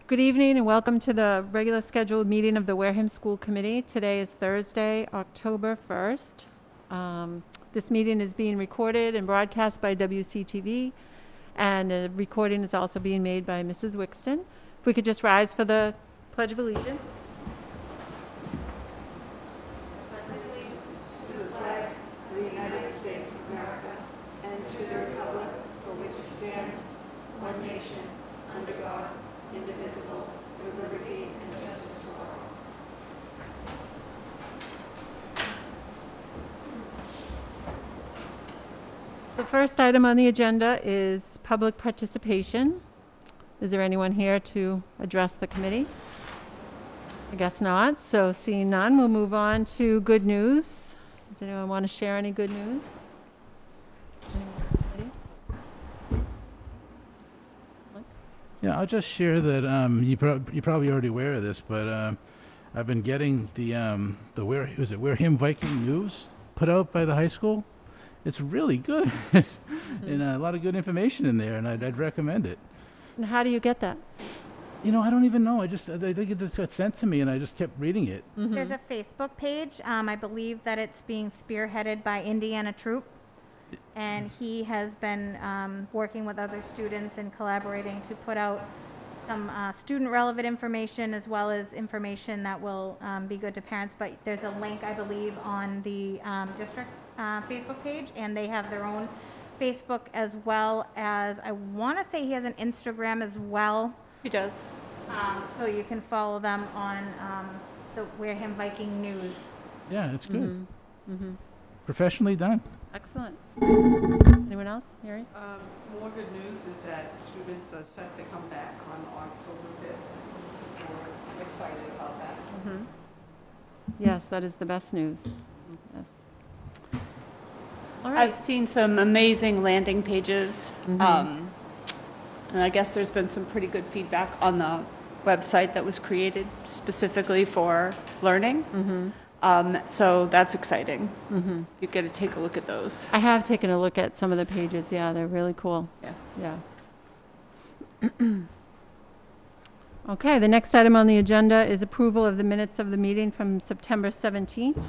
Good evening and welcome to the regular scheduled meeting of the Wareham School Committee. Today is Thursday, October 1st. This meeting is being recorded and broadcast by WCTV, and a recording is also being made by Mrs. Wixton. If we could just rise for the Pledge of Allegiance. To the flag of the United States of America and to the republic for which it stands, one nation, under God, indivisible, with liberty and justice for all. The first item on the agenda is public participation. Is there anyone here to address the committee? I guess not. So seeing none, we'll move on to good news. Does anyone want to share any good news? Yeah, I'll just share that you're probably already aware of this, but I've been getting the Wareham Viking news put out by the high school. It's really good, and a lot of good information in there, and I'd recommend it. And how do you get that? You know, I don't even know. I think it just got sent to me, and I just kept reading it. Mm-hmm. There's a Facebook page. I believe that it's being spearheaded by Indiana Troop. And he has been working with other students and collaborating to put out some student relevant information as well as information that will be good to parents. But there's a link, I believe, on the district Facebook page, and they have their own Facebook as well as, I want to say he has an Instagram as well. He does. So you can follow them on the Wareham Viking News. Yeah, it's good. Mm-hmm. Mm-hmm. Professionally done. Excellent. Anyone else? Mary? More good news is that students are set to come back on October 5th. We're excited about that. Mm-hmm. Yes, that is the best news. Yes. All right. I've seen some amazing landing pages, and I guess there's been some pretty good feedback on the website that was created specifically for learning. So that's exciting. You get to take a look at those. I have taken a look at some of the pages. Yeah, they're really cool. Yeah. Yeah. Okay, the next item on the agenda is approval of the minutes of the meeting from September 17th.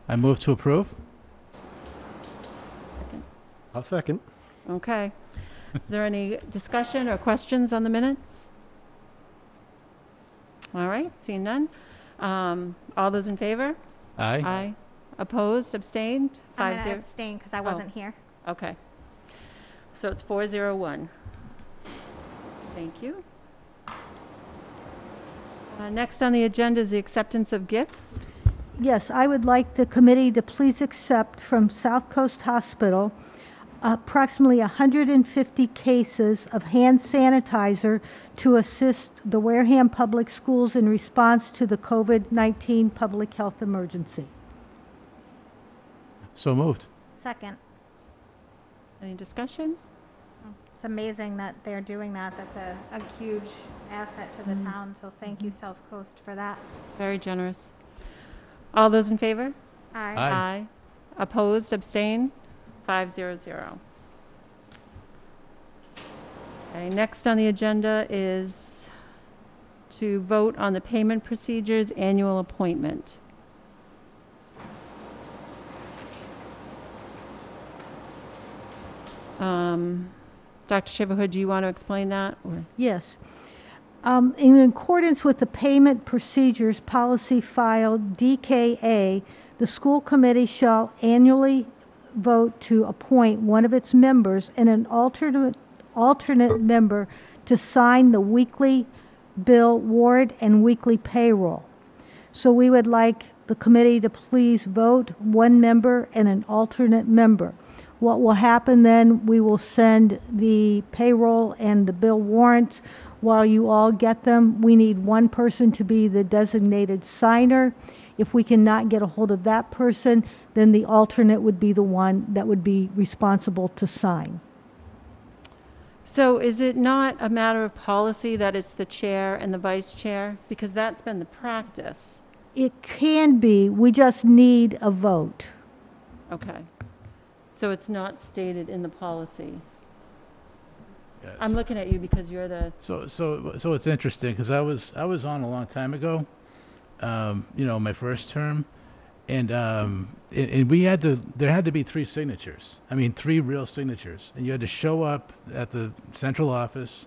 I move to approve. Second. I'll second. Okay. Is there any discussion or questions on the minutes? All right, seeing none. All those in favor? Aye. Aye. Opposed, abstained? I'm 5-0. going to abstain because I wasn't here. Okay. So it's 4-0-1. Thank you. Next on the agenda is the acceptance of gifts. Yes, I would like the committee to please accept from South Coast Hospital approximately 150 cases of hand sanitizer to assist the Wareham Public Schools in response to the COVID-19 public health emergency. So moved. Second. Any discussion? It's amazing that they're doing that. That's a huge asset to the town. So thank you, South Coast, for that. Very generous. All those in favor? Aye. Aye. Opposed, abstained? 5-0-0. Okay, next on the agenda is to vote on the payment procedures annual appointment. Dr. Shiverhood, do you want to explain that? Or? Yes. In accordance with the payment procedures policy filed DKA, the school committee shall annually vote to appoint one of its members and an alternate member to sign the weekly bill warrant and weekly payroll. So we would like the committee to please vote one member and an alternate member. What will happen then, we will send the payroll and the bill warrant while you all get them. We need one person to be the designated signer. If we cannot get a hold of that person, then the alternate would be the one that would be responsible to sign. So is it not a matter of policy that it's the chair and the vice chair? Because that's been the practice. It can be, we just need a vote. Okay. So it's not stated in the policy. I'm looking at you because you're the, So it's interesting because I was on a long time ago, my first term, and we there had to be 3 signatures. I mean, 3 real signatures, and you had to show up at the central office.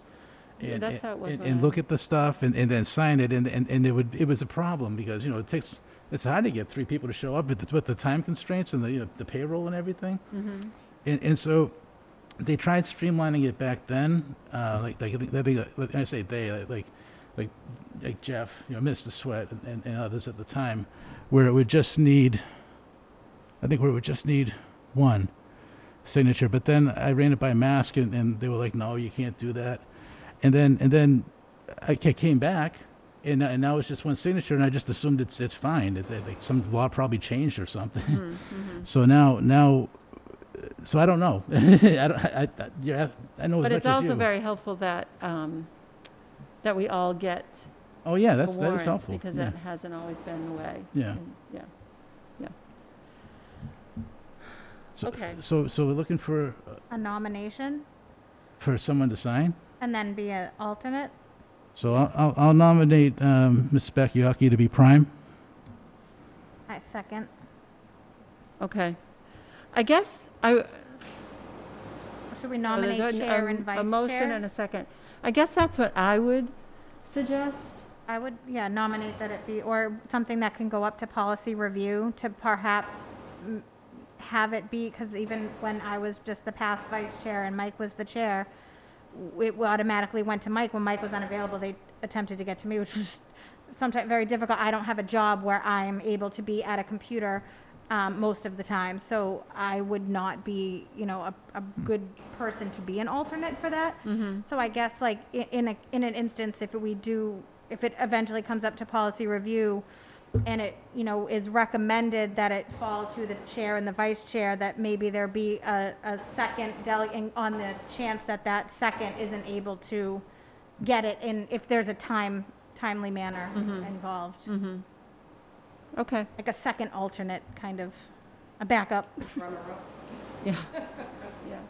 Yeah, And, that's how it was and, when and I look at the stuff and then sign it, and it was a problem because it's hard to get 3 people to show up with the time constraints and the payroll and everything. And so they tried streamlining it back then, like I say they like Jeff, Mr. Sweat and others at the time, where it would just need 1 signature. But then I ran it by Mask, and they were like, no, you can't do that. And then I came back, and now it's just 1 signature, and I just assumed it's fine. Like some law probably changed or something. So now, so I don't know. I know. but as it's much as also you. very helpful that, that we all get Oh yeah, the that is warrants helpful. because yeah. that hasn't always been the way. Yeah. And, yeah. So, Okay. So we're looking for A nomination someone to sign. and then be an alternate. So I'll nominate Ms. Bakayaki to be prime. I second. Okay. I guess I. Should we so nominate there's chair and vice chair? A motion and a second. I guess that's what I would suggest. I would, nominate that it be, or something that can go up to policy review to perhaps have it be, because even when I was just the past vice chair and Mike was the chair, it automatically went to Mike. When Mike was unavailable, they attempted to get to me, which was sometimes very difficult. I don't have a job where I'm able to be at a computer most of the time, so I would not be, a good person to be an alternate for that. So I guess like in an instance, if it eventually comes up to policy review and it, is recommended that it fall to the chair and the vice chair, that maybe there be a second delegate on the chance that that second isn't able to get it in, if there's a timely manner involved. Okay. Like a second alternate, kind of a backup. Yeah. Yeah.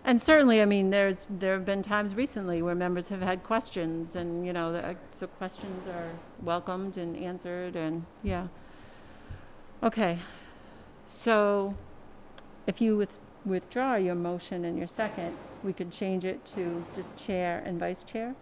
And certainly, I mean, there have been times recently where members have had questions, and so questions are welcomed and answered, and yeah. Okay. So, if you withdraw your motion and your second, we could change it to just chair and vice chair.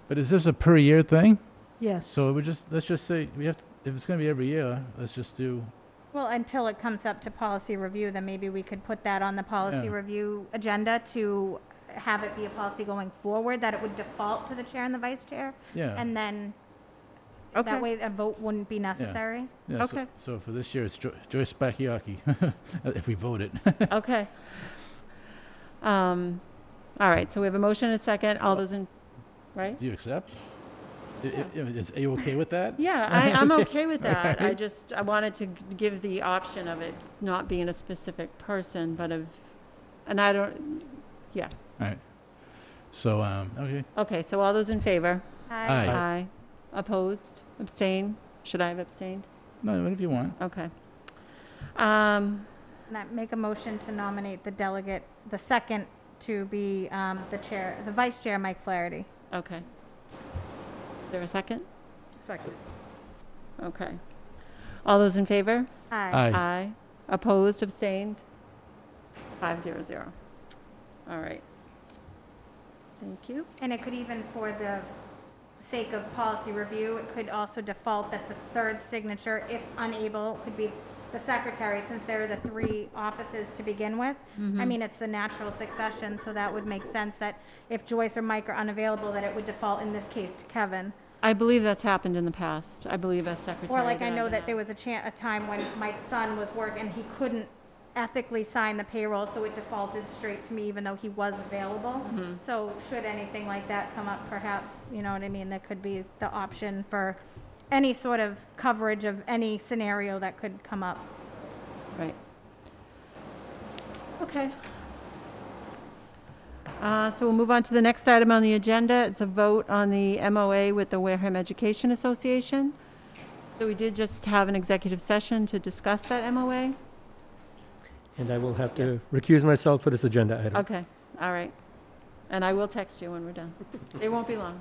But is this a per year thing? Yes. So let's just say if it's going to be every year, let's just do. Well, until it comes up to policy review, then maybe we could put that on the policy Yeah. review agenda to have it be a policy going forward, that it would default to the chair and the vice chair. Yeah. And then Okay. that way a vote wouldn't be necessary. Yeah, so- Okay. So for this year, it's Joyce Bakayaki, if we vote it. Okay. All right. So we have a motion and a second. All those in, right? Do you accept? Are you okay with that? Yeah, I'm okay with that. I Alright. I wanted to give the option of it not being a specific person, but and I don't, yeah. All right. So, okay. Okay, so all those in favor? Aye. Aye. Opposed? Abstain? Should I have abstained? No, whatever you want. Okay. And I make a motion to nominate the delegate, the second to be the chair, the vice chair, Mike Flaherty. Okay. Is there a second? Second. Okay. All those in favor? Aye. Aye. Opposed? Abstained? 500. All right. Thank you. And it could even, for the sake of policy review, it could also default that the third signature, if unable, could be the secretary, since there are the 3 offices to begin with. I mean, it's the natural succession, so that would make sense that if Joyce or Mike are unavailable, that it would default in this case to Kevin. I believe that's happened in the past. I believe as secretary. Or like I I've know been that there was a time when Mike's son was working, and he couldn't ethically sign the payroll, so it defaulted straight to me even though he was available. So should anything like that come up, perhaps, you know what I mean, that could be the option for any sort of coverage of any scenario that could come up. Right. Okay. So we'll move on to the next item on the agenda. It's a vote on the MOA with the Wareham Education Association. So we did just have an executive session to discuss that MOA. And I will have to recuse myself for this agenda item. Okay, all right. And I will text you when we're done. It won't be long.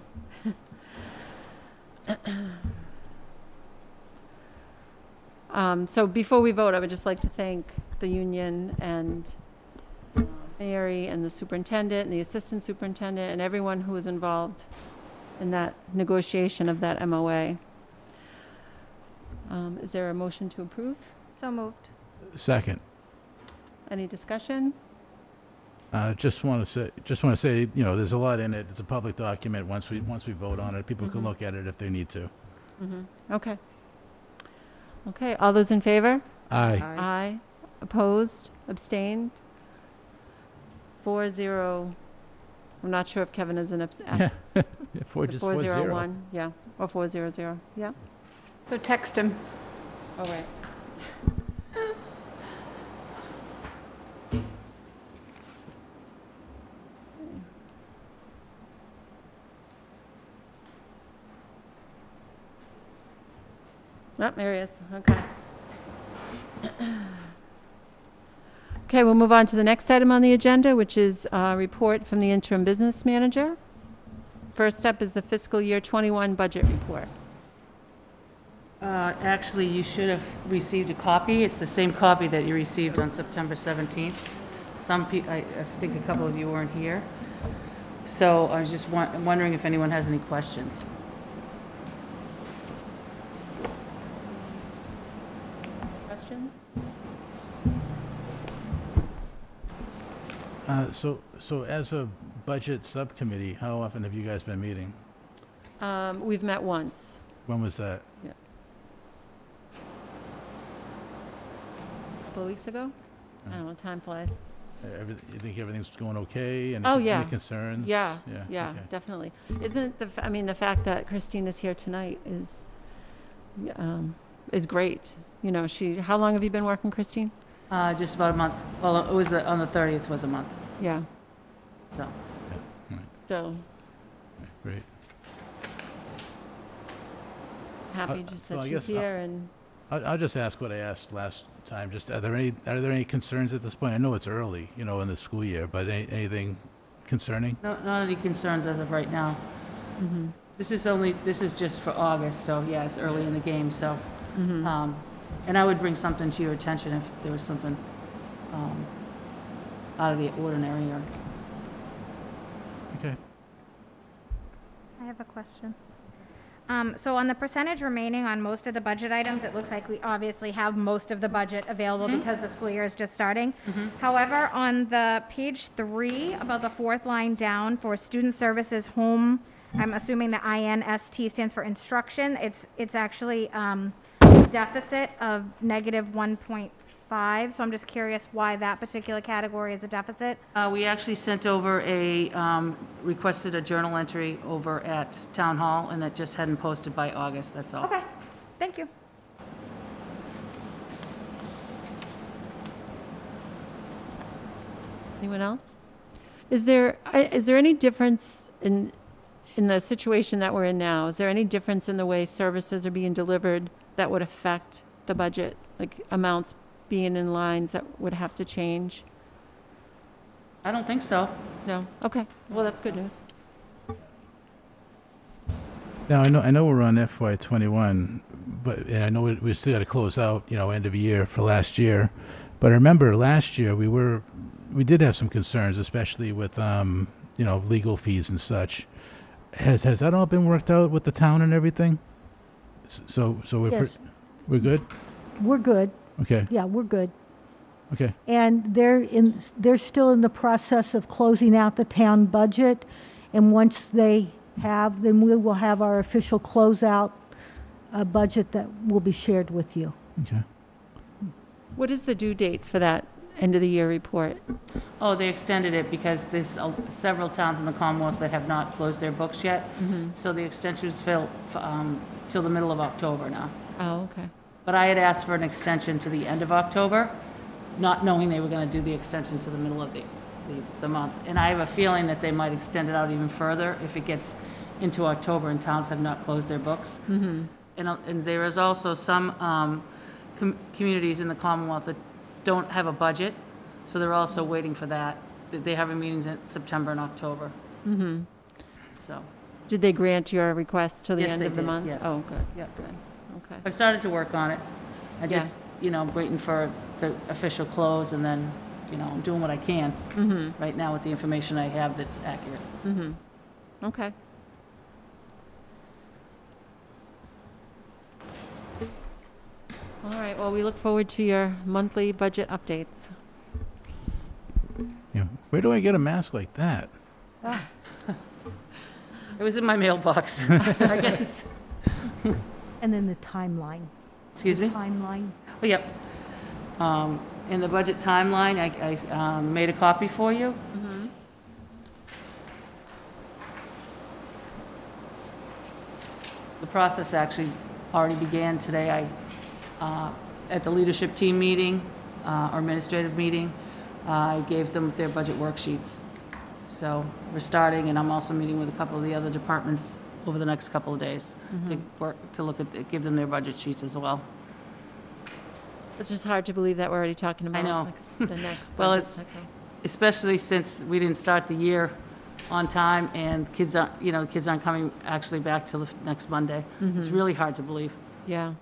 So before we vote, I would just like to thank the union and Mary and the superintendent and the assistant superintendent and everyone who was involved in that negotiation of that MOA. Is there a motion to approve? So moved. Second. Any discussion? Just want to say, you know, there's a lot in it. It's a public document. Once we vote on it, people can look at it if they need to. Okay. Okay, all those in favor? Aye. Aye. Opposed? Abstained? 4-0. I'm not sure if Kevin is an Yeah. 401, yeah, or 400, yeah. So text him. All right. Oh, there he is, okay. Okay, we'll move on to the next item on the agenda, which is a report from the interim business manager. First up is the fiscal year 21 budget report. Actually, you should have received a copy. It's the same copy that you received on September 17th. I think a couple of you weren't here. So I was just wondering if anyone has any questions. Questions? So as a budget subcommittee, how often have you guys been meeting? We've met once. When was that? A couple of weeks ago? I don't know, time flies. You think everything's going okay? Oh, yeah. Any concerns? Yeah, Yeah, okay. definitely. Isn't the fact that Christine is here tonight is great. You know, how long have you been working, Christine? Just about a month. Well, it was on the 30th was a month, Yeah, so. Right. so Great. happy just so that I she's guess here and, I'll just ask what I asked last time. Just, are there any concerns at this point? I know it's early, you know, in the school year, but anything concerning? No, not any concerns as of right now. This is just for August, so yeah, it's early in the game, so. And I would bring something to your attention if there was something out of the ordinary or. Okay. I have a question. So on the percentage remaining on most of the budget items, it looks like we obviously have most of the budget available because the school year is just starting. However, on the page 3, about the 4th line down for student services home, I'm assuming the INST stands for instruction. It's actually deficit of negative 1.5. So I'm just curious why that particular category is a deficit. We actually sent over requested a journal entry over at Town Hall, and it just hadn't posted by August, that's all. Okay, thank you. anyone else? Is there any difference in the situation that we're in now? Is there any difference in the way services are being delivered that would affect the budget? Like amounts being in lines that would have to change? I don't think so. No? Okay. Well, that's good news. Now, I know we're on FY #21, and I know we still got to close out, you know, end of year for last year. But I remember last year we did have some concerns, especially with, you know, legal fees and such. Has that all been worked out with the town and everything? So we're Yes. we're good? We're good. Okay. Yeah, we're good. Okay. And they're still in the process of closing out the town budget. And once they have, then we will have our official closeout budget that will be shared with you. Okay. What is the due date for that end of the year report? Oh, they extended it because there's several towns in the Commonwealth that have not closed their books yet. So the extension is till the middle of October now. Oh, okay. But I had asked for an extension to the end of October, not knowing they were going to do the extension to the middle of the month. And I have a feeling that they might extend it out even further if it gets into October and towns have not closed their books. And there is also some communities in the Commonwealth that don't have a budget, so they're also waiting for that. they have meetings in September and October, Mm-hmm. so. Did they grant your request till the Yes, end they of the did, month? yes. Oh, good, Yep. good, okay. I've started to work on it. I Yeah. just, waiting for the official close and then, I'm doing what I can Mm-hmm, right now with the information I have that's accurate. mm-hmm. Okay. All right, well, we look forward to your monthly budget updates. Yeah. Where do I get a mask like that? It was in my mailbox. I guess it's, And then the timeline. excuse me? Timeline. Oh, yep. In the budget timeline, I made a copy for you. Mm-hmm. The process actually already began today. At the leadership team meeting, or administrative meeting, I gave them their budget worksheets. So we're starting, and I'm also meeting with a couple of the other departments over the next couple of days to look at, give them their budget sheets as well. It's just hard to believe that we're already talking about know. the next Well, budget it's- cycle. Especially since we didn't start the year on time, and kids aren't coming actually back till the next Monday. It's really hard to believe. Yeah.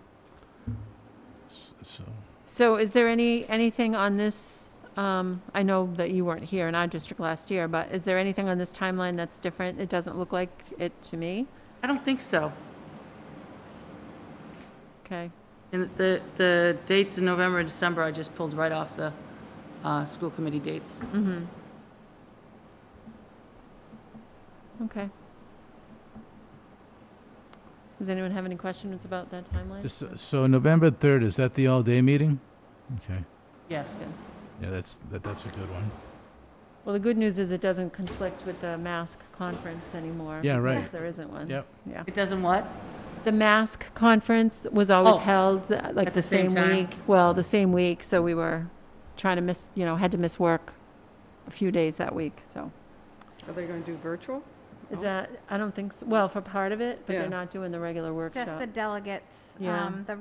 So, So is there anything on this, I know that you weren't here in our district last year, but is there anything on this timeline that's different? It doesn't look like it to me. I don't think so. Okay. And the dates in November and December, I just pulled right off the school committee dates. Mm-hmm. Okay. Does anyone have any questions about that timeline? just, so November 3rd, is that the all-day meeting? Okay. Yes. Yes. Yeah, that's a good one. Well, the good news is it doesn't conflict with the mask conference anymore. Yeah, right. Because there isn't one. Yep. Yeah. It doesn't what? The mask conference was always Oh, held like at the the same same time? week. Well, the same week, so we were trying to had to miss work a few days that week, so. Are they going to do virtual? Is that, I don't think, so. Well, for part of it, but Yeah. they're not doing the regular workshop. Just the delegates, Yeah. the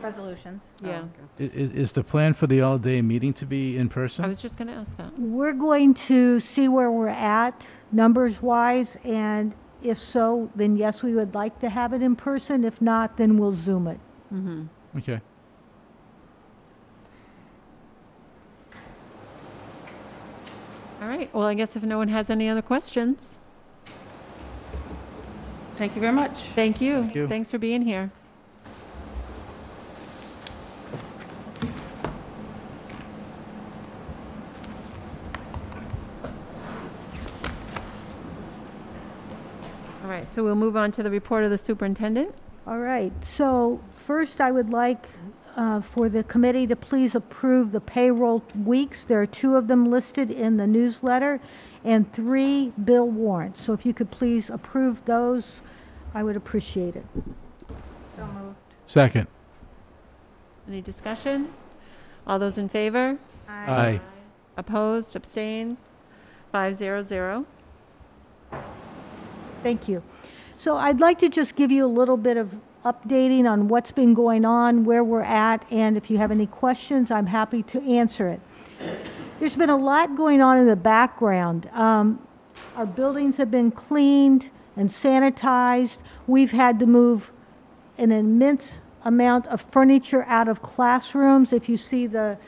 resolutions. Yeah. Is the plan for the all-day meeting to be in person? I was just going to ask that. We're going to see where we're at, numbers-wise, and if so, then yes, we would like to have it in person. If not, then we'll Zoom it. Mm-hmm. Okay. All right, well, I guess if no one has any other questions, Thank you very much. thank you. Thank you. Thanks for being here. All right, so we'll move on to the report of the superintendent. All right, so first I would like for the committee to please approve the payroll weeks. There are 2 of them listed in the newsletter and 3 bill warrants. So if you could please approve those, I would appreciate it. So moved. Second. Any discussion? All those in favor? Aye. Opposed, abstained? 500. Thank you. So I'd like to just give you a little bit of updating on what's been going on, where we're at, and if you have any questions, I'm happy to answer it. There's been a lot going on in the background. Our buildings have been cleaned and sanitized. We've had to move an immense amount of furniture out of classrooms. If you see the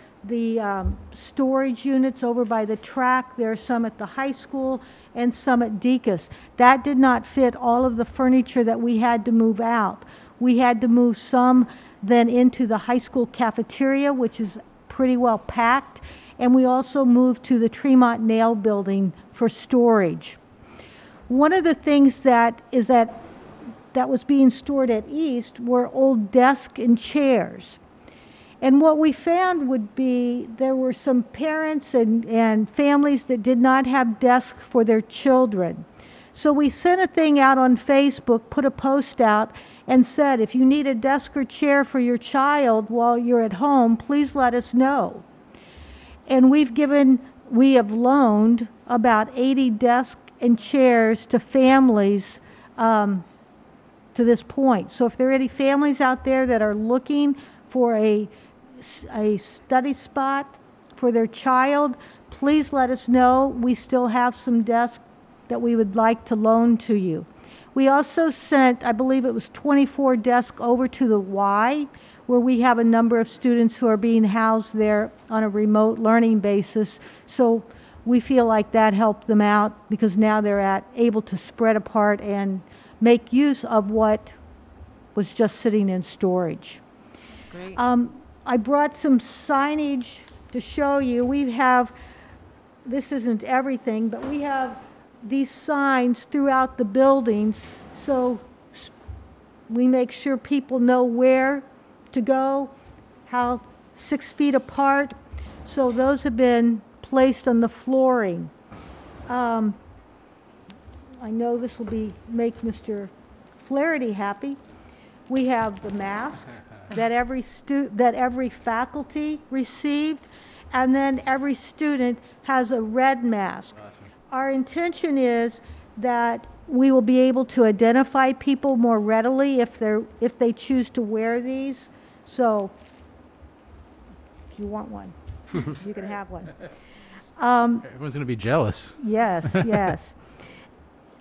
storage units over by the track, there are some at the high school and some at Deacon's. That did not fit all of the furniture that we had to move out. We had to move some then into the high school cafeteria, which is pretty well packed, and we also moved to the Tremont Nail Building for storage. One of the things that was being stored at East were old desks and chairs. And what we found would be there were some parents and families that did not have desks for their children. So we sent a thing out on Facebook, put a post out, and said, if you need a desk or chair for your child while you're at home, please let us know. And we have loaned about 80 desks and chairs to families to this point. So if there are any families out there that are looking for a study spot for their child, please let us know. We still have some desks that we would like to loan to you. We also sent, I believe it was 24 desks over to the Y, where we have a number of students who are being housed there on a remote learning basis. So we feel like that helped them out because now they're able to spread apart and make use of what was just sitting in storage. That's great. I brought some signage to show you. We have, this isn't everything, but we have these signs throughout the buildings, so we make sure people know where to go, how 6 feet apart. So those have been placed on the flooring. I know this will make Mr. Flaherty happy. We have the mask that every faculty received, and then every student has a red mask. Awesome. Our intention is that we will be able to identify people more readily if they choose to wear these. So if you want one, you can have one. Everyone's going to be jealous. Yes, yes.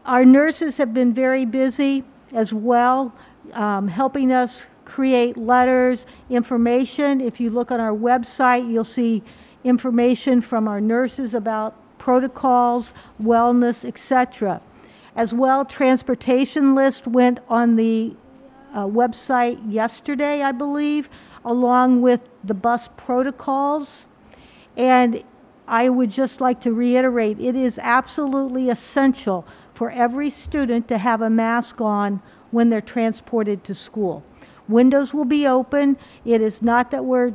Our nurses have been very busy as well, helping us create letters, information. If you look on our website, you'll see information from our nurses about protocols, wellness, etc. As well, transportation list went on the website yesterday, I believe, along with the bus protocols. And I would just like to reiterate, it is absolutely essential for every student to have a mask on when they're transported to school. Windows will be open. It is not that we're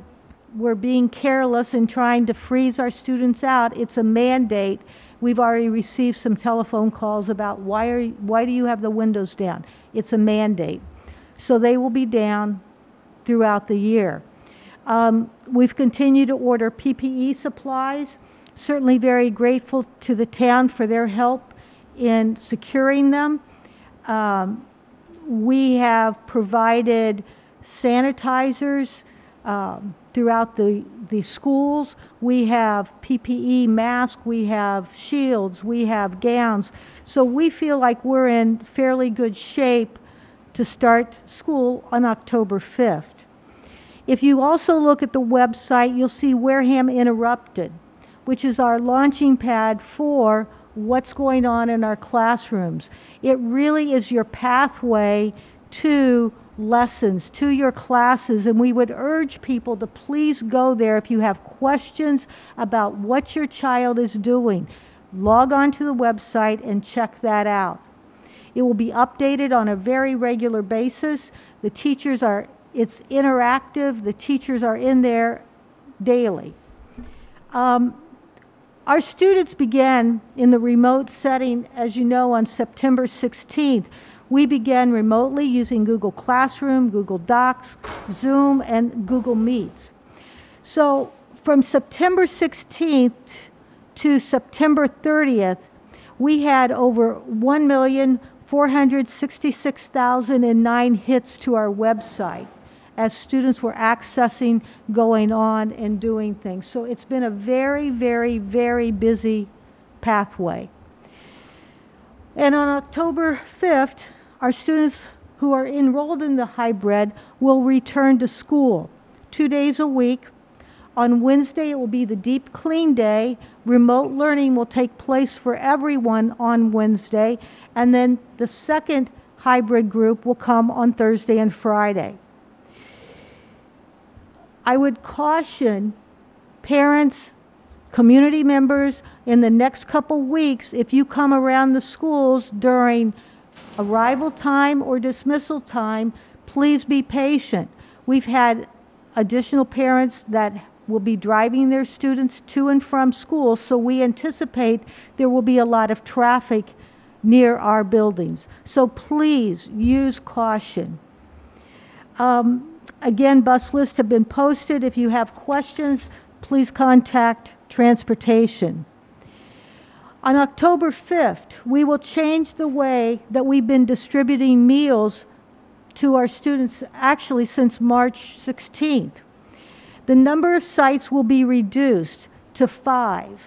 being careless and trying to freeze our students out. It's a mandate. We've already received some telephone calls about why do you have the windows down? It's a mandate. So they will be down throughout the year. We've continued to order PPE supplies. Certainly very grateful to the town for their help in securing them. We have provided sanitizers throughout the schools. We have PPE masks, we have shields, we have gowns. So we feel like we're in fairly good shape to start school on October 5th. If you also look at the website, you'll see Wareham Interrupted, which is our launching pad for what's going on in our classrooms. It really is your pathway to lessons, to your classes, and we would urge people to please go there if you have questions about what your child is doing. Log on to the website and check that out. It will be updated on a very regular basis. The teachers it's interactive. The teachers are in there daily. Our students began in the remote setting, as you know, on September 16th. We began remotely using Google Classroom, Google Docs, Zoom, and Google Meets. So from September 16th to September 30th, we had over 1,466,009 hits to our website as students were accessing, going on, and doing things. So it's been a very, very, very busy pathway. And on October 5th, our students who are enrolled in the hybrid will return to school 2 days a week. On Wednesday, it will be the deep clean day. Remote learning will take place for everyone on Wednesday. And then the second hybrid group will come on Thursday and Friday. I would caution parents, community members, in the next couple weeks, if you come around the schools during arrival time or dismissal time, please be patient. We've had additional parents that will be driving their students to and from school, so we anticipate there will be a lot of traffic near our buildings. So please use caution. Again, bus lists have been posted. If you have questions, please contact transportation. On October 5th, we will change the way that we've been distributing meals to our students, actually since March 16th. The number of sites will be reduced to 5.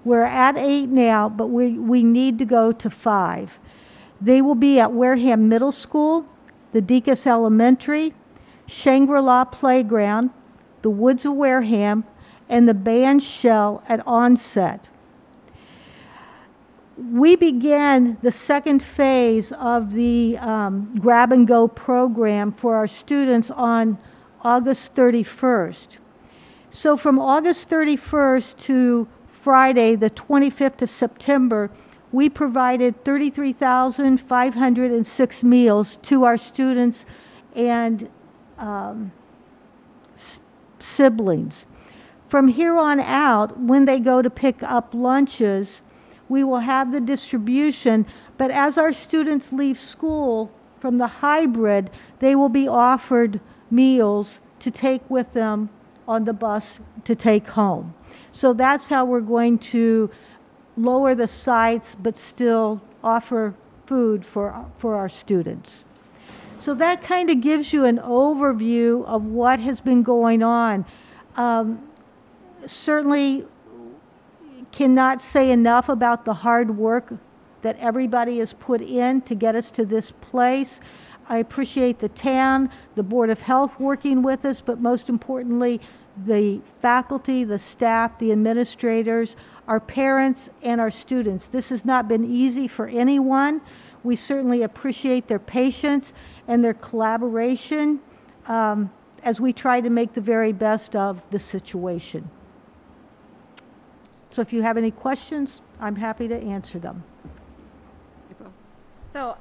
We're at 8 now, but we need to go to 5. They will be at Wareham Middle School, the Deaconess Elementary, Shangri-La Playground, the Woods of Wareham, and the band shell at Onset. We began the second phase of the Grab and Go program for our students on August 31st. So from August 31st to Friday, the 25th of September, we provided 33,506 meals to our students and siblings. From here on out, when they go to pick up lunches, we will have the distribution, but as our students leave school from the hybrid, they will be offered meals to take with them on the bus to take home. So that's how we're going to lower the sites, but still offer food for our students. So that kind of gives you an overview of what has been going on. Certainly cannot say enough about the hard work that everybody has put in to get us to this place. I appreciate the town, the Board of Health working with us, but most importantly, the faculty, the staff, the administrators, our parents, and our students. This has not been easy for anyone. We certainly appreciate their patience and their collaboration as we try to make the very best of the situation. So if you have any questions, I'm happy to answer them. So,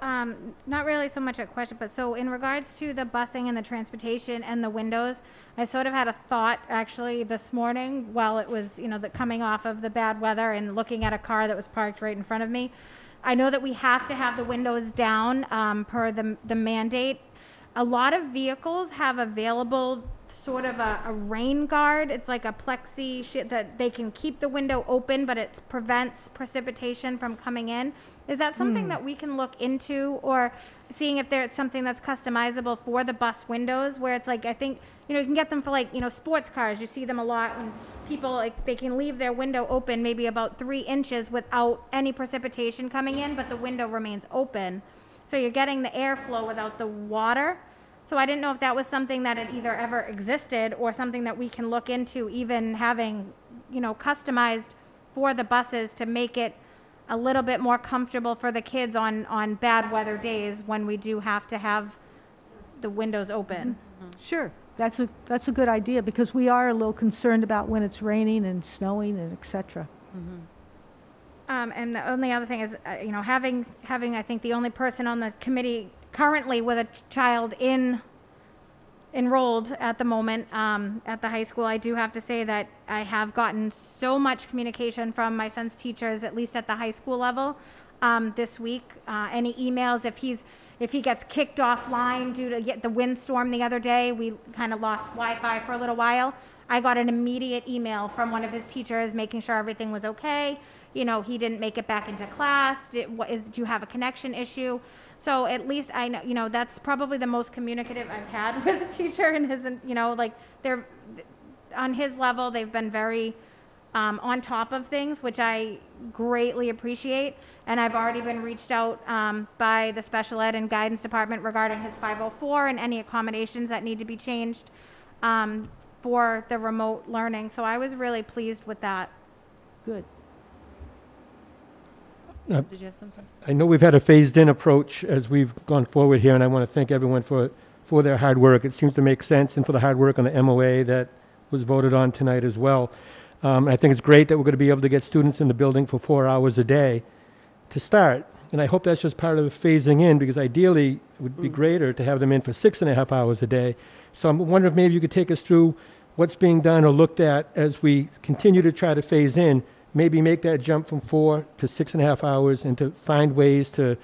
not really so much a question, but so in regards to the busing and the transportation and the windows, I sort of had a thought actually this morning while it was, coming off of the bad weather and looking at a car that was parked right in front of me. I know that we have to have the windows down per the mandate. A lot of vehicles have available sort of a rain guard. It's like a plexi sheet that they can keep the window open, but it prevents precipitation from coming in. Is that something that we can look into, or seeing if there's something that's customizable for the bus windows, where it's like, I think, you can get them for like, sports cars. You see them a lot when people, like, they can leave their window open maybe about 3 inches without any precipitation coming in, but the window remains open. So you're getting the airflow without the water. So I didn't know if that was something that had either ever existed or something that we can look into, even having, customized for the buses to make it a little bit more comfortable for the kids on bad weather days when we do have to have the windows open. Sure, that's a good idea, because we are a little concerned about when it's raining and snowing and et cetera. And the only other thing is, having I think the only person on the committee currently with a child enrolled at the moment at the high school, I do have to say that I have gotten so much communication from my son's teachers, at least at the high school level, this week. Any emails, if he gets kicked offline due to the windstorm the other day, we kind of lost Wi-Fi for a little while. I got an immediate email from one of his teachers making sure everything was okay. He didn't make it back into class. Do you have a connection issue? So at least I know, that's probably the most communicative I've had with a teacher, and they're on his level. They've been very on top of things, which I greatly appreciate. And I've already been reached out by the special ed and guidance department regarding his 504 and any accommodations that need to be changed for the remote learning. So I was really pleased with that. Good. Did you have something? I know we've had a phased-in approach as we've gone forward here, and I want to thank everyone for their hard work. It seems to make sense, and for the hard work on the MOA that was voted on tonight as well. I think it's great that we're going to be able to get students in the building for 4 hours a day to start, and I hope that's just part of phasing in, because ideally it would be greater to have them in for 6.5 hours a day. So I'm wondering if maybe you could take us through what's being done or looked at as we continue to try to phase in. Maybe make that jump from 4 to 6.5 hours, and to find ways to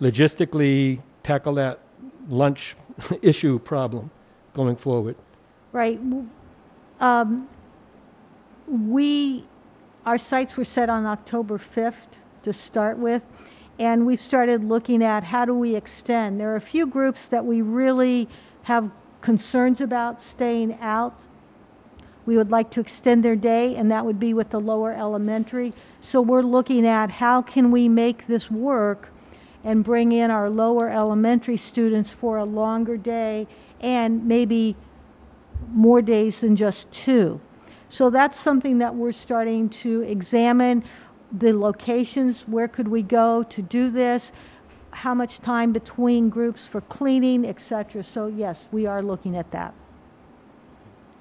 logistically tackle that lunch issue problem going forward. Right. Our sites were set on October 5th to start with, and we've started looking at how do we extend. There are a few groups that we really have concerns about staying out. We would like to extend their day, and that would be with the lower elementary. So we're looking at how can we make this work and bring in our lower elementary students for a longer day and maybe more days than just 2. So that's something that we're starting to examine. The locations, where could we go to do this? How much time between groups for cleaning, etc. So yes, we are looking at that.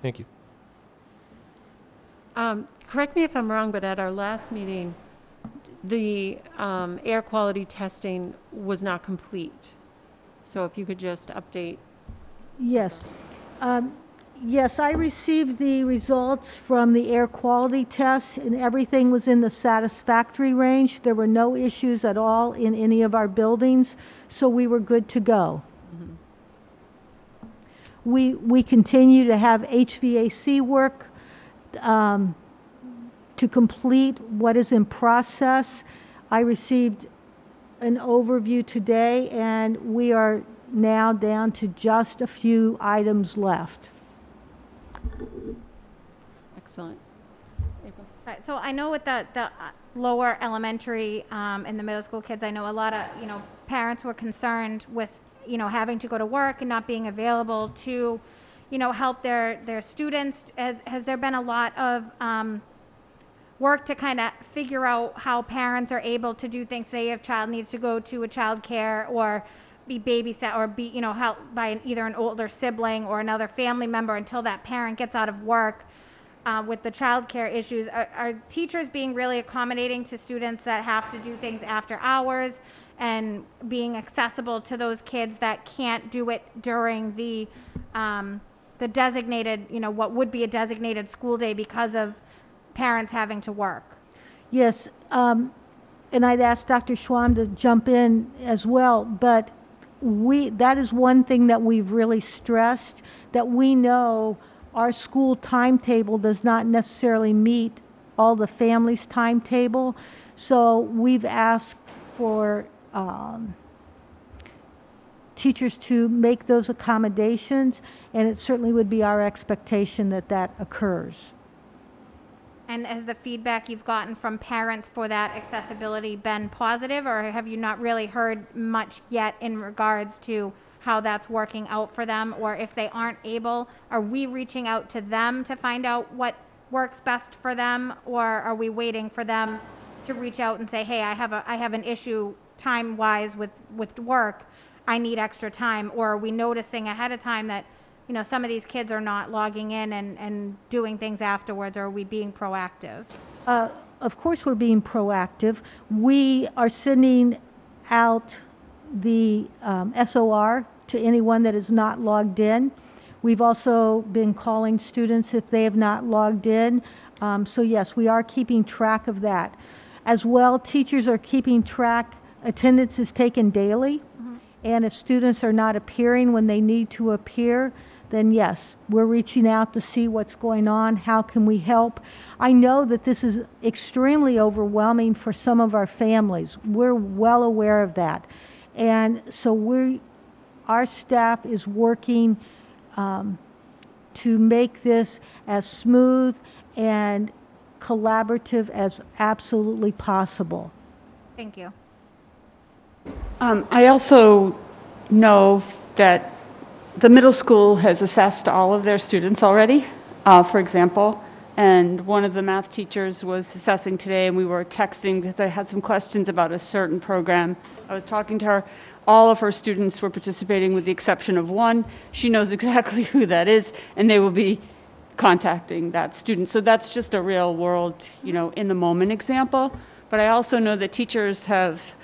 Thank you. Correct me if I'm wrong, but at our last meeting, the air quality testing was not complete. So if you could just update. Yes. Yes, I received the results from the air quality test, and everything was in the satisfactory range. There were no issues at all in any of our buildings, so we were good to go. We continue to have HVAC work to complete what is in process. I received an overview today, and we are now down to just a few items left. Excellent. April? Right, so I know with the lower elementary and the middle school kids, I know a lot of, parents were concerned with, having to go to work and not being available to, help their students. Has there been a lot of work to kind of figure out how parents are able to do things, say if a child needs to go to a child care or be babysat or be, helped by either an older sibling or another family member until that parent gets out of work with the child care issues? Are teachers being really accommodating to students that have to do things after hours and being accessible to those kids that can't do it during the designated, what would be a designated school day because of parents having to work? Yes, and I'd ask Dr. Schwam to jump in as well, but that is one thing that we've really stressed, that we know our school timetable does not necessarily meet all the families' timetable. So we've asked for teachers to make those accommodations, and it certainly would be our expectation that that occurs. And has the feedback you've gotten from parents for that accessibility been positive, or have you not really heard much yet in regards to how that's working out for them? Or if they aren't able, are we reaching out to them to find out what works best for them? Or are we waiting for them to reach out and say, hey, I have an issue time-wise with work, I need extra time? Or are we noticing ahead of time that some of these kids are not logging in and doing things afterwards? Or are we being proactive? Of course we're being proactive. We are sending out the SOR to anyone that is not logged in. We've also been calling students if they have not logged in. So yes, we are keeping track of that. As well, teachers are keeping track. Attendance is taken daily. Mm-hmm. And if students are not appearing when they need to appear, then yes, we're reaching out to see what's going on. How can we help? I know that this is extremely overwhelming for some of our families. We're well aware of that. And so our staff is working to make this as smooth and collaborative as absolutely possible. Thank you. I also know that the middle school has assessed all of their students already, for example, and one of the math teachers was assessing today, and we were texting because I had some questions about a certain program. I was talking to her. All of her students were participating with the exception of one. She knows exactly who that is, and they will be contacting that student. So that's just a real world, in the moment example. But I also know that teachers have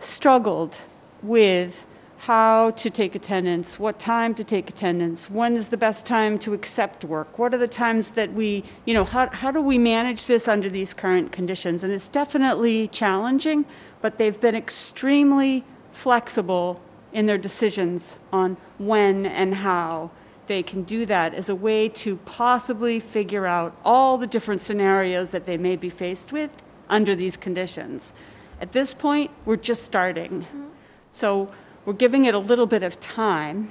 struggled with how to take attendance, what time to take attendance, when is the best time to accept work, what are the times that we, how do we manage this under these current conditions? And it's definitely challenging, but they've been extremely flexible in their decisions on when and how they can do that as a way to possibly figure out all the different scenarios that they may be faced with under these conditions. At this point, we're just starting. Mm-hmm. So we're giving it a little bit of time,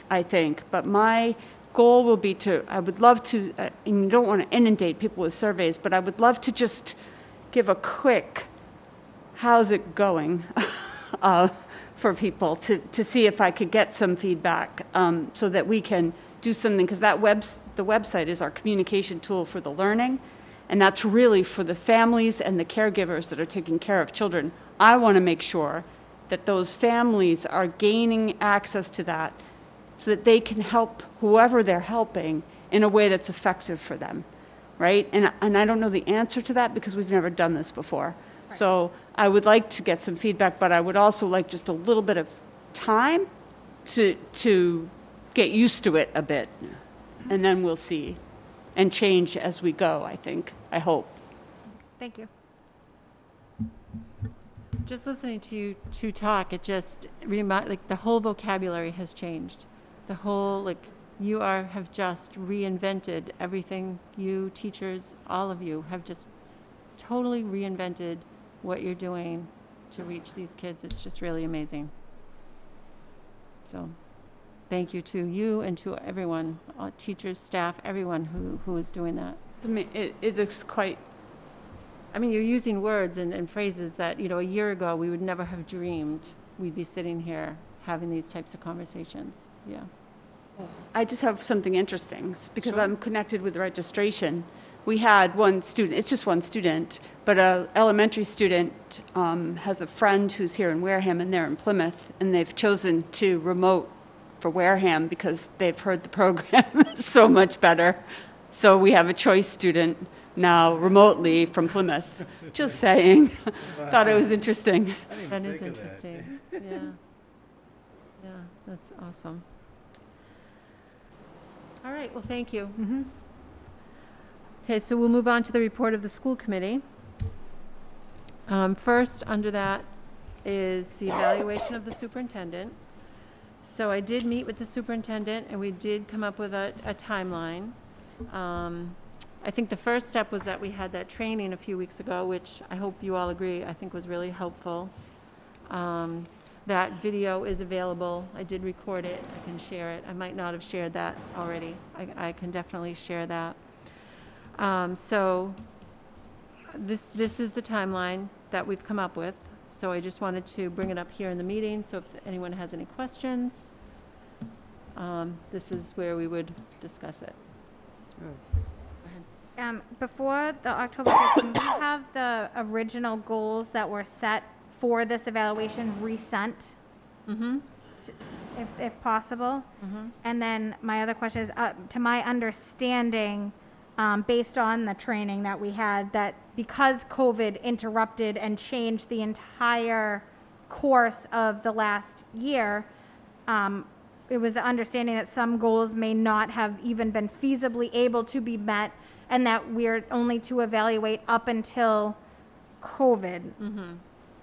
I think, but my goal will be I would love to, and you don't want to inundate people with surveys, but I would love to just give a quick, how's it going, for people to see if I could get some feedback, so that we can do something, because the website is our communication tool for the learning, and that's really for the families and the caregivers that are taking care of children. I want to make sure that those families are gaining access to that so that they can help whoever they're helping in a way that's effective for them, right? And I don't know the answer to that because we've never done this before. Right. So I would like to get some feedback, but I would also like just a little bit of time to get used to it a bit, and then we'll see, and change as we go, I hope. Thank you. Just listening to you two talk, it just like the whole vocabulary has changed. The whole, like, have just reinvented everything. You teachers, all of you have just totally reinvented what you're doing to reach these kids. It's just really amazing. So thank you to you and to everyone, teachers, staff, everyone who is doing that. It looks quite, I mean, you're using words and phrases that, a year ago we would never have dreamed we'd be sitting here having these types of conversations. Yeah. I just have something interesting because Sure. I'm connected with registration. We had one student, it's just one student, but an elementary student has a friend who's here in Wareham, and they're in Plymouth, and they've chosen to remote for Wareham because they've heard the program is so much better. So we have a choice student now remotely from Plymouth. Just saying. Thought it was interesting. That is interesting. Yeah. Yeah, that's awesome. All right, well, thank you. Mm-hmm. Okay, so we'll move on to the report of the school committee. First, under that is the evaluation of the superintendent. So I did meet with the superintendent, and we did come up with a timeline. I think the first step was that we had that training a few weeks ago, which I hope you all agree, I think was really helpful. That video is available. I did record it. I can share it. I might not have shared that already. I can definitely share that. So this is the timeline that we've come up with. So I just wanted to bring it up here in the meeting. So if anyone has any questions, this is where we would discuss it. Before the October 5th, can we have the original goals that were set for this evaluation resent? Mm-hmm. If possible? Mm-hmm. And then my other question is, to my understanding, based on the training that we had, that because COVID interrupted and changed the entire course of the last year, it was the understanding that some goals may not have even been feasibly able to be met, and that we're only to evaluate up until COVID. Mm-hmm.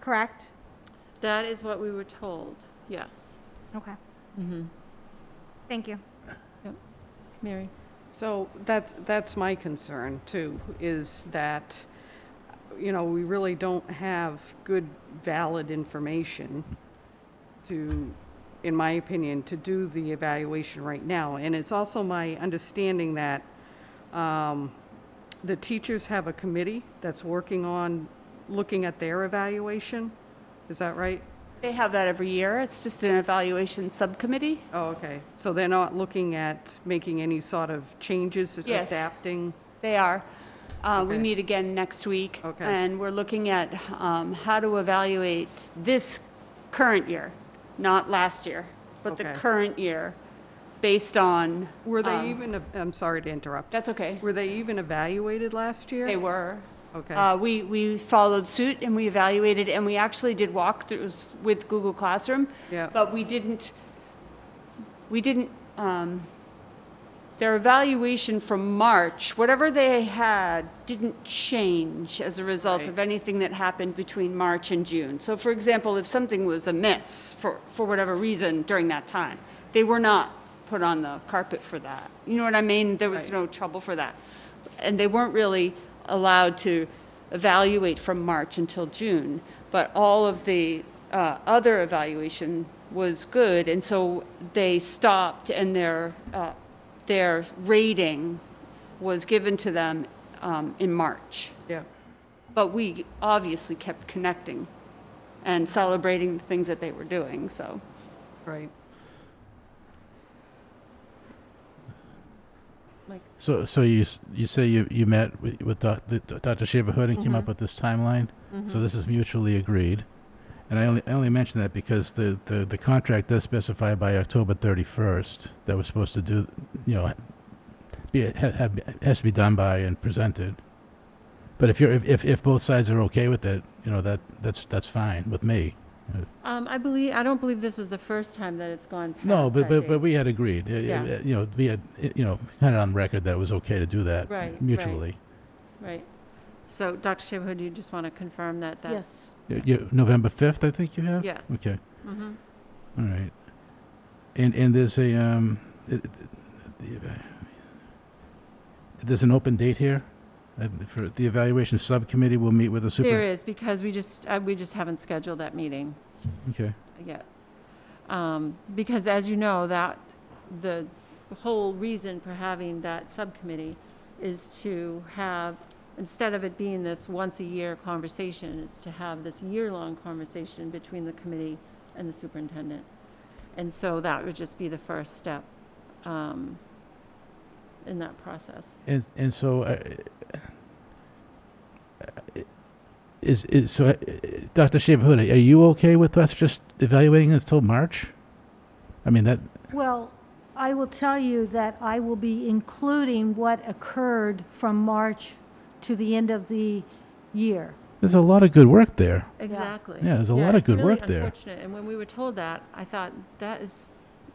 Correct? That is what we were told, yes. Okay. Mm-hmm. Thank you. Yep. Mary? So that's my concern too, is that, we really don't have good, valid information to, in my opinion, to do the evaluation right now. And it's also my understanding that the teachers have a committee that's working on looking at their evaluation. Is that right? They have that every year. It's just an evaluation subcommittee. Oh, okay. So they're not looking at making any sort of changes, Yes. adapting? They are. We Okay. meet again next week. Okay. And we're looking at how to evaluate this current year, not last year, but the Okay. current year, based on. Were they even, I'm sorry to interrupt. That's okay. Were they even evaluated last year? They were. Okay. We followed suit and we evaluated, and we actually did walkthroughs with Google Classroom. Yeah. But their evaluation from March, whatever they had, didn't change as a result Right. of anything that happened between March and June. So for example, if something was amiss for whatever reason during that time, they were not put on the carpet for that. You know what I mean? There was Right. no trouble for that. And they weren't really allowed to evaluate from March until June, but all of the other evaluation was good, and so they stopped, and their rating was given to them in March. Yeah. But we obviously kept connecting and celebrating the things that they were doing, so. Right. So you say you met with Dr. Shaverhood and came up with this timeline? So this is mutually agreed. And I only mention that because the contract does specify by October 31st that we're supposed to do, has to be done by and presented. But if both sides are okay with it, that's fine with me. I don't believe this is the first time that it's gone past No, that but date. we had agreed. Yeah. We had had it on record that it was okay to do that Right, mutually. Right. So, Dr. Shaverhood, you just want to confirm that? Yes. November 5th, I think you have. Yes. Okay. Mm-hmm. All right. And there's there's an open date here for the evaluation subcommittee. Will meet with the super. There is, because we just haven't scheduled that meeting Okay. yet. Because as you know, that the whole reason for having that subcommittee is to have, instead of it being this once-a-year conversation, is to have this year-long conversation between the committee and the superintendent. And so that would just be the first step in that process. And so Dr. Shaverhood, are you okay with us just evaluating this till March? I mean that. Well, I will tell you that I will be including what occurred from March to the end of the year. There's a lot of good work there. Exactly. Yeah, there's a lot of good work there. It's really unfortunate. And when we were told that, I thought it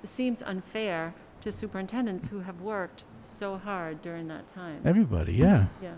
seems unfair to superintendents who have worked so hard during that time. Everybody, yeah. Yeah.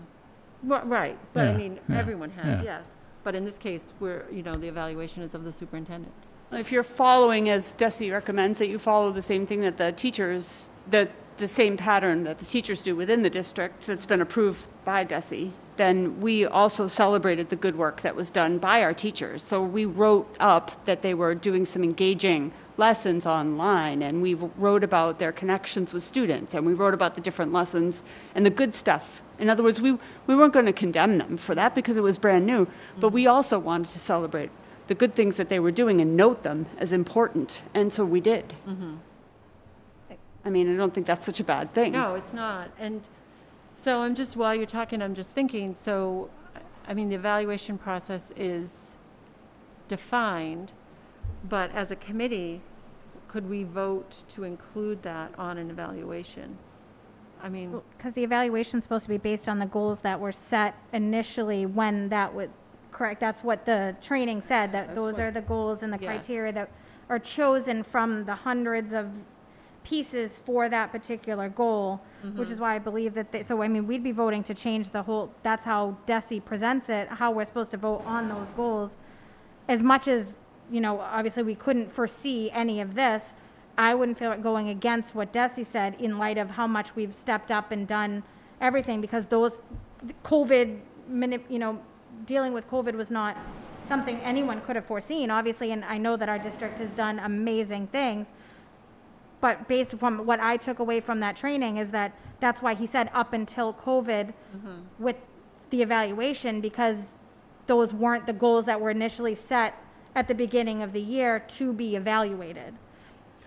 Right. But I Yeah, mean, yeah, everyone has, yeah. yes. But in this case, the evaluation is of the superintendent. If you're following, as DESE recommends, that you follow the same thing that the teachers, the same pattern that the teachers do within the district that's been approved by DESE, then we also celebrated the good work that was done by our teachers. So we wrote up that they were doing some engaging lessons online, and we wrote about their connections with students, and we wrote about the different lessons and the good stuff. In other words, we weren't going to condemn them for that because it was brand new, but we also wanted to celebrate the good things that they were doing and note them as important, and so we did. I mean, I don't think that's such a bad thing. No, it's not. And so while you're talking, I'm just thinking, so, I mean, the evaluation process is defined, but as a committee, could we vote to include that on an evaluation? I mean, Because the evaluation's supposed to be based on the goals that were set initially when that would, correct, that's what the training said, that those are the goals and the criteria Yes. that are chosen from the hundreds of pieces for that particular goal, which is why I believe that so I mean, we'd be voting to change the whole, that's how DESE presents it, how we're supposed to vote on those goals. As much as, obviously we couldn't foresee any of this, I wouldn't feel like going against what DESE said in light of how much we've stepped up and done everything, because those COVID, dealing with COVID was not something anyone could have foreseen, obviously, and I know that our district has done amazing things. But based from what I took away from that training is that that's why he said up until COVID with the evaluation, because those weren't the goals that were initially set at the beginning of the year to be evaluated.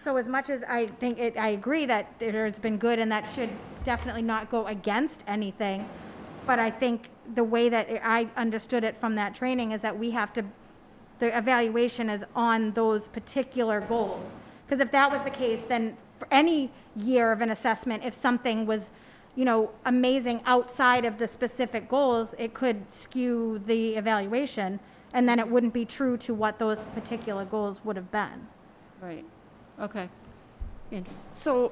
So as much as I think I agree that there's been good and that should definitely not go against anything, but I think the way that I understood it from that training is that the evaluation is on those particular goals. Because if that was the case, then for any year of an assessment, if something was, amazing outside of the specific goals, it could skew the evaluation, and then it wouldn't be true to what those particular goals would have been. right, okay. So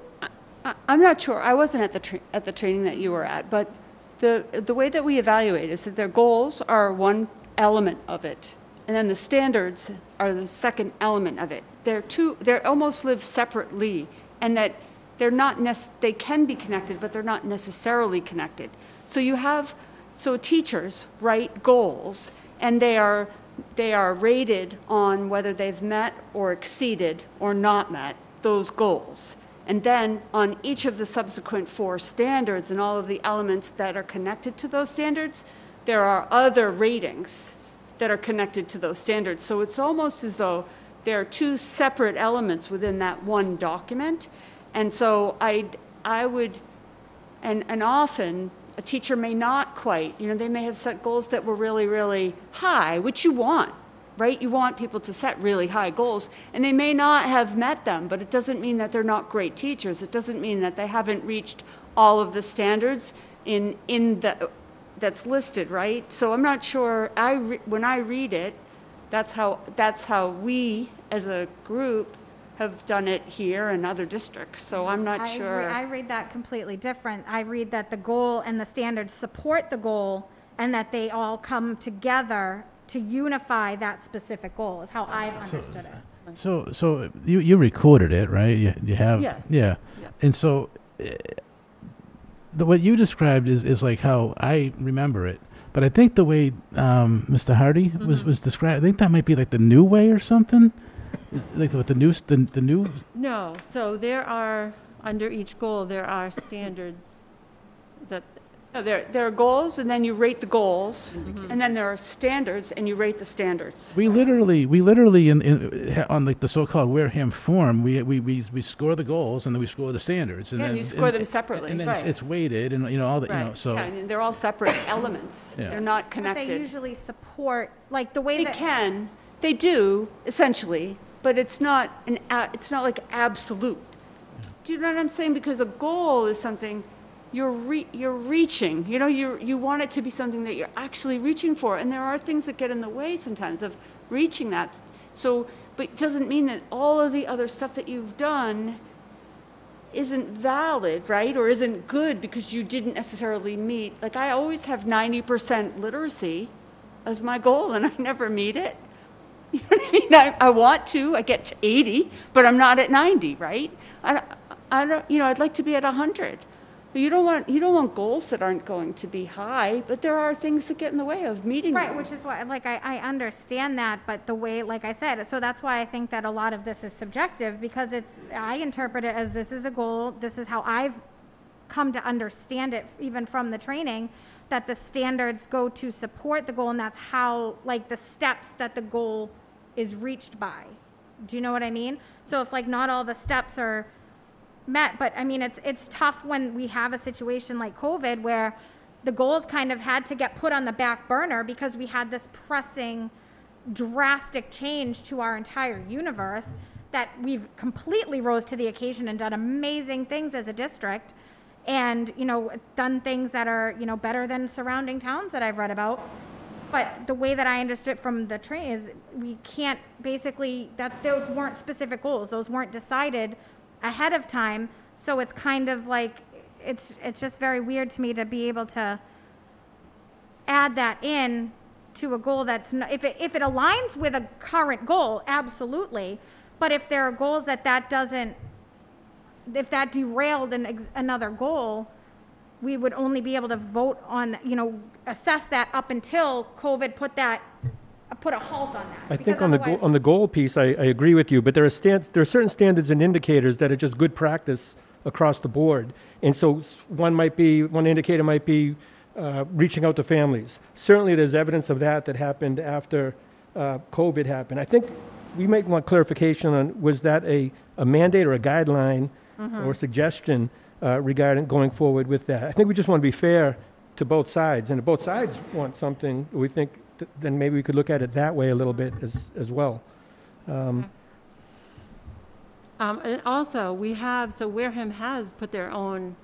I'm not sure. I wasn't at the training that you were at, but the way that we evaluate is that their goals are one element of it, and then the standards are the second element of it. They almost live separately, and that they can be connected, but they're not necessarily connected. So teachers write goals, and they are rated on whether they've met or exceeded or not met those goals. And then on each of the subsequent 4 standards and all of the elements that are connected to those standards, there are other ratings that are connected to those standards. So it's almost as though there are 2 separate elements within that one document. And so I would, and often a teacher may not quite, they may have set goals that were really, really high, which you want, right? You want people to set really high goals, and they may not have met them, but it doesn't mean that they're not great teachers. It doesn't mean that they haven't reached all of the standards that's listed, right? So I'm not sure, when I read it, that's how we as a group have done it here in other districts, so I'm not sure. I read that completely different. I read that the goal and the standards support the goal and that they all come together to unify that specific goal, is how I've understood it. So you recorded it, right? You have? Yes. Yeah. Yeah. And so what you described is like how I remember it. But I think the way Mr. Hardy was described, I think that might be like the new way or something. Like what the new. No, so there are, under each goal, there are standards. Is that, No, there are goals, and then you rate the goals, and then there are standards, and you rate the standards. We literally on like the so-called Wareham form, we score the goals and then we score the standards. And Yeah, then, you score them separately, And then right. it's weighted and all that, Right. so. Yeah, and they're all separate elements. Yeah. They're not But connected. they usually support, like the way They that. can, they do, essentially, but it's not like absolute. Do you know what I'm saying? Because a goal is something you're reaching, you want it to be something that you're actually reaching for, and there are things that get in the way sometimes of reaching that. So, but it doesn't mean that all of the other stuff that you've done isn't valid, right? Or isn't good because you didn't necessarily meet, like I always have 90% literacy as my goal and I never meet it. You know what I mean? I want to, I get to 80, but I'm not at 90, right? I don't, I'd like to be at 100. You don't want goals that aren't going to be high, but there are things that get in the way of meeting Right, them. which is why, like, I understand that, but the way, like I said, so that's why I think that a lot of this is subjective, because I interpret it as this is the goal, this is how I've come to understand it, even from the training, that the standards go to support the goal, and that's how, like, the steps that the goal is reached by. Do you know what I mean? So if, like, not all the steps are met, but I mean, it's tough when we have a situation like COVID where the goals kind of had to get put on the back burner because we had this pressing, drastic change to our entire universe that we've completely rose to the occasion and done amazing things as a district and, done things that are, better than surrounding towns that I've read about. But the way that I understood from the training is we can't basically, that those weren't specific goals. Those weren't decided ahead of time, so it's kind of like, it's just very weird to me to be able to add that in to a goal that's not, if it aligns with a current goal, absolutely, but if there are goals that doesn't, if that derailed another goal, we would only be able to vote on, assess that up until COVID put a halt on that. I because think otherwise- on the goal piece, I agree with you, but there are certain standards and indicators that are just good practice across the board. And so one indicator might be reaching out to families. Certainly there's evidence of that happened after COVID happened. I think we might want clarification on, was that a mandate or a guideline or suggestion regarding going forward with that? I think we just want to be fair to both sides. And if both sides want something, we think then maybe we could look at it that way a little bit as well. and also Wareham has put their own,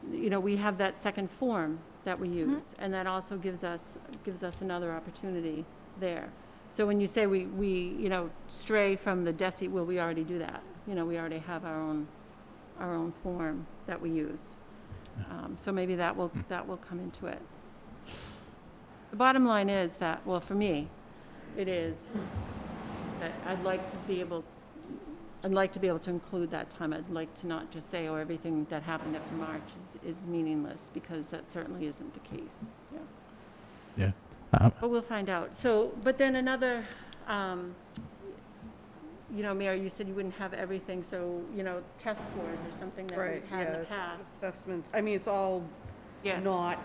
we have that second form that we use, and that also gives us another opportunity there. So when you say we stray from the DESI, well, we already do that. We already have our own form that we use. So maybe that will come into it. The bottom line is that, well, for me, it is that I'd like to be able to include that time. I'd like to not just say, everything that happened after March is meaningless, because that certainly isn't the case. Yeah. But we'll find out. So, but then another you know, Mary, you said you wouldn't have everything, so, you know, it's test scores or something that Right, we've had in the yes, past. assessments, I mean, it's all Yeah. not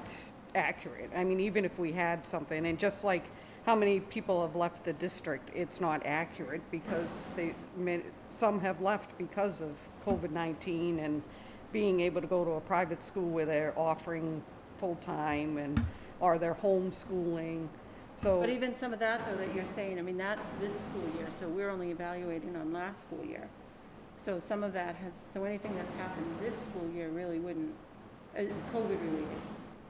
accurate. I mean, even if we had something, and just like how many people have left the district, it's not accurate because some have left because of COVID-19 and being able to go to a private school where they're offering full-time or they're homeschooling. So, But even some of that, though, that you're saying, I mean, that's this school year, so we're only evaluating on last school year. So some of that so anything that's happened this school year really wouldn't, COVID related.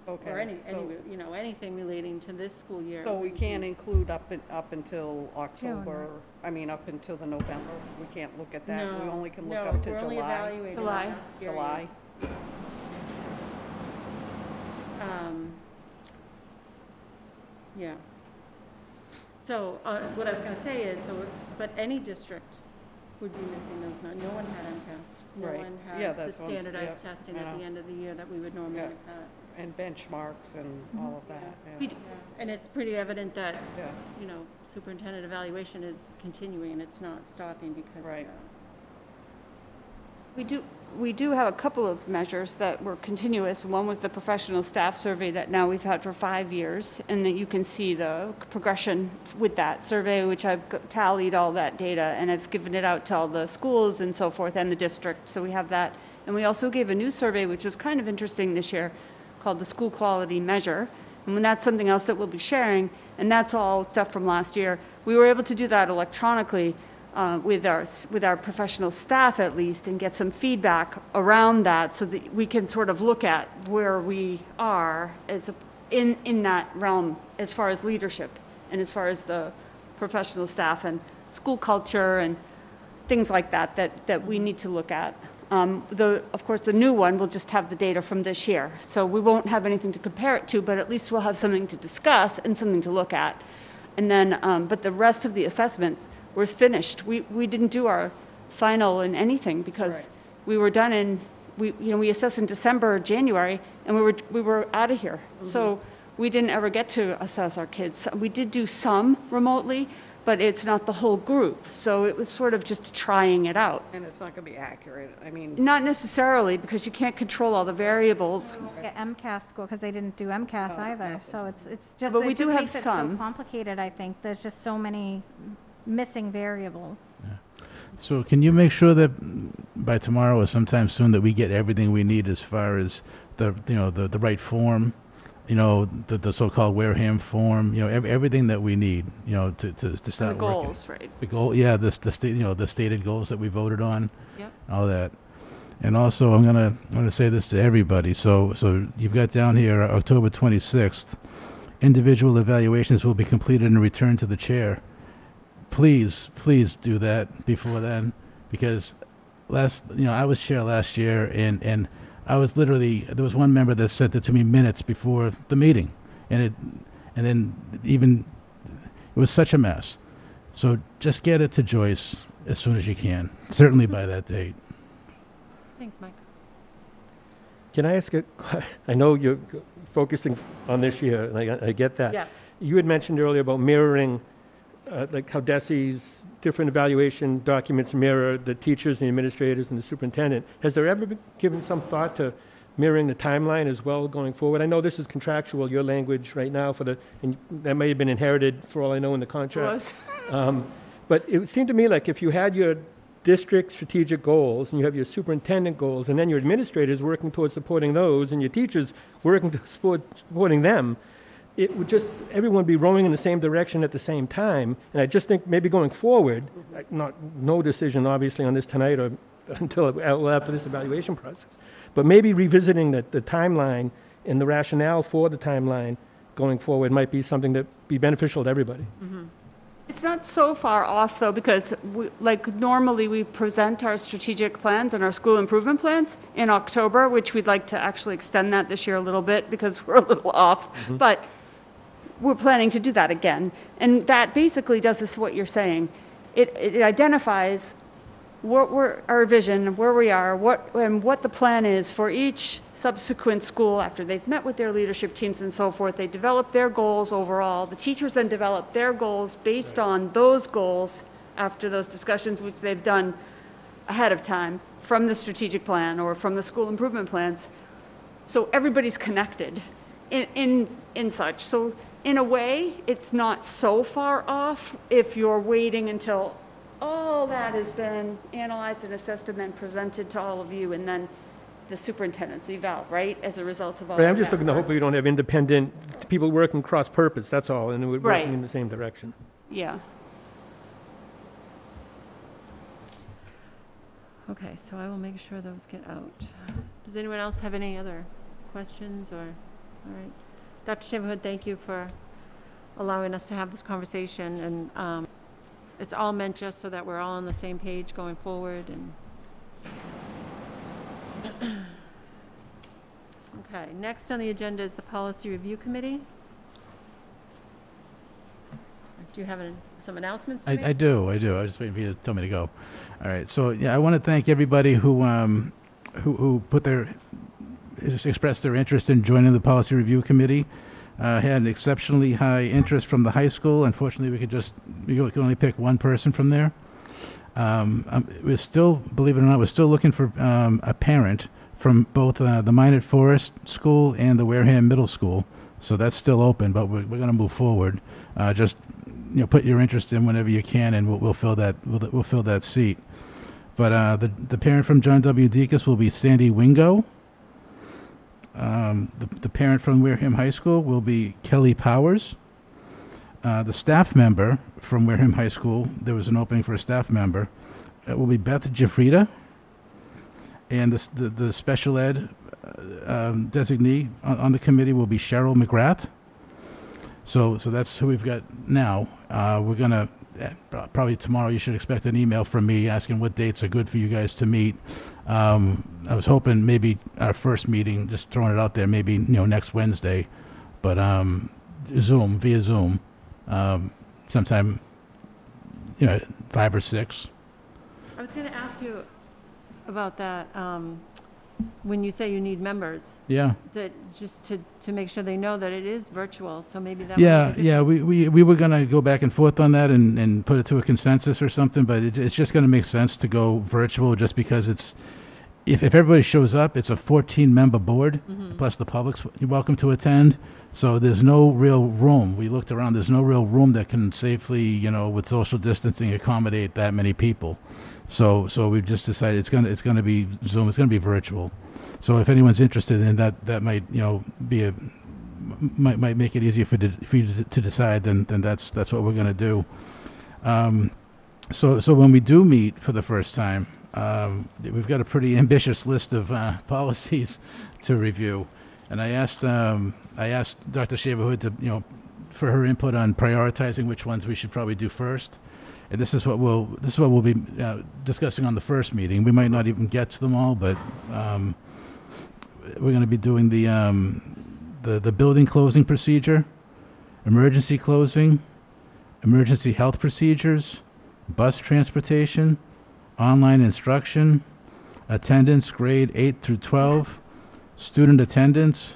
okay. Or so- you know, anything relating to this school year. So we wouldn't can't be- include up until October, I mean, up until the November? We can't look at that? We No, only can look no, up to we're only July? evaluating on July. that period. July? Yeah. So, what I was gonna say is, but any district would be missing those, no one had MCAS. No Right. one Yeah, had the that's what I'm s- standardized yeah, testing I at the know. end of the year that we would normally Yeah. have had. And benchmarks and all of that, We yeah. d- And it's pretty evident that, Yeah. you know, superintendent evaluation is continuing, it's not stopping because of Right. that. We do have a couple of measures that were continuous. One was the professional staff survey that now we've had for 5 years, and that you can see the progression with that survey, which I've tallied all that data, and I've given it out to all the schools and so forth, and the district, so we have that. And we also gave a new survey, which was kind of interesting this year, called the School Quality Measure. And when that's something else that we'll be sharing, and that's all stuff from last year. We were able to do that electronically, with our professional staff at least, and get some feedback around that so that we can sort of look at where we are in that realm as far as leadership and as far as the professional staff and school culture and things like that we need to look at. Of course, the new one will just have the data from this year. So we won't have anything to compare it to, but at least we'll have something to discuss and something to look at. And then, but the rest of the assessments were finished. We didn't do our final in anything because we were done we assessed in December, January, and we were out of here. So we didn't ever get to assess our kids. We did do some remotely, but it's not the whole group. So it was sort of just trying it out. And it's not going to be accurate, I mean, Not necessarily, because you can't control all the variables. Get MCAS score, because they didn't do MCAS either, so it's just, But we it do just have makes it so some. complicated, I think. There's just so many missing variables. So can you make sure that by tomorrow or sometime soon that we get everything we need as far as the right form, the so-called Wareham form, everything that we need, to The start working. goals, right? The goal, yeah, the stated goals that we voted on, Yep. all that. And also, I'm gonna say this to everybody. So you've got down here October 26th. Individual evaluations will be completed and returned to the chair. Please do that before then, because I was chair last year, and I was literally, there was one member that sent it to me minutes before the meeting, and then it was such a mess. So just get it to Joyce as soon as you can, certainly by that date. Thanks, Mike. Can I ask I know you're focusing on this year, and I get that. Yeah. You had mentioned earlier about mirroring, like how DESE's different evaluation documents mirror the teachers, the administrators, and the superintendent. Has there ever been given some thought to mirroring the timeline as well going forward? I know this is contractual, your language right now and that may have been inherited for all I know in the contract. But it would seem to me like if you had your district strategic goals and you have your superintendent goals and then your administrators working towards supporting those and your teachers working to supporting them, it would just, everyone be rowing in the same direction at the same time. And I just think maybe going forward, no decision obviously on this tonight or until after this evaluation process, but maybe revisiting the timeline and the rationale for the timeline going forward might be something that be beneficial to everybody. It's not so far off, though, because normally we present our strategic plans and our school improvement plans in October, which we'd like to actually extend that this year a little bit because we're a little off. But we're planning to do that again. And that basically does this, what you're saying. It identifies our vision, where we are, what the plan is for each subsequent school after they've met with their leadership teams and so forth. They develop their goals overall. The teachers then develop their goals based on those goals after those discussions, which they've done ahead of time from the strategic plan or from the school improvement plans. So everybody's connected in such. So in a way, it's not so far off if you're waiting until all that has been analyzed and assessed and then presented to all of you, and then the superintendent's eval, right, as a result of all Right, of I'm just that looking to work. hopefully we don't have independent people working cross-purpose, that's all, and we're Right. working in the same direction. Yeah. Okay, so I will make sure those get out. Does anyone else have any other questions or, all right. Dr. Shaverhood, thank you for allowing us to have this conversation, and it's all meant just so that we're all on the same page going forward, and okay, next on the agenda is the Policy Review Committee. Do you have some announcements to make? I do. I was just waiting for you to tell me to go. All right. So yeah, I want to thank everybody who expressed their interest in joining the Policy Review Committee. Had an exceptionally high interest from the high school. Unfortunately, we could only pick one person from there. We're still, believe it or not, we're still looking for a parent from both the Minot Forest School and the Wareham Middle School. So that's still open, but we're going to move forward. Just put your interest in whenever you can, and we'll fill that seat. But the parent from John W. Deacus will be Sandy Wingo. The parent from Wareham High School will be Kelly Powers. The staff member from Wareham High School, there was an opening for a staff member. It will be Beth Jafrida. And the special ed designee on the committee will be Cheryl McGrath. So that's who we've got now. We're going to, probably tomorrow you should expect an email from me asking what dates are good for you guys to meet. I was hoping maybe our first meeting, just throwing it out there, maybe next Wednesday, but via Zoom, sometime 5 or 6. I was going to ask you about that. When you say you need members, Yeah. that just to make sure they know that it is virtual, so maybe that Yeah, would be yeah, we were going to go back and forth on that and put it to a consensus or something, but it's just going to make sense to go virtual just because if everybody shows up, it's a 14-member board, plus the public's welcome to attend, so there's no real room. We looked around, there's no real room that can safely, with social distancing, accommodate that many people. So we've just decided it's gonna be Zoom. It's gonna be virtual. So if anyone's interested in that might might make it easier for you to decide. Then that's what we're gonna do. So when we do meet for the first time, we've got a pretty ambitious list of policies to review, and I asked Dr. Shaverhood to for her input on prioritizing which ones we should probably do first. And this is what we'll be discussing on the first meeting. We might not even get to them all, but we're going to be doing the building closing procedure, emergency closing, emergency health procedures, bus transportation, online instruction, attendance grade 8 through 12, student attendance,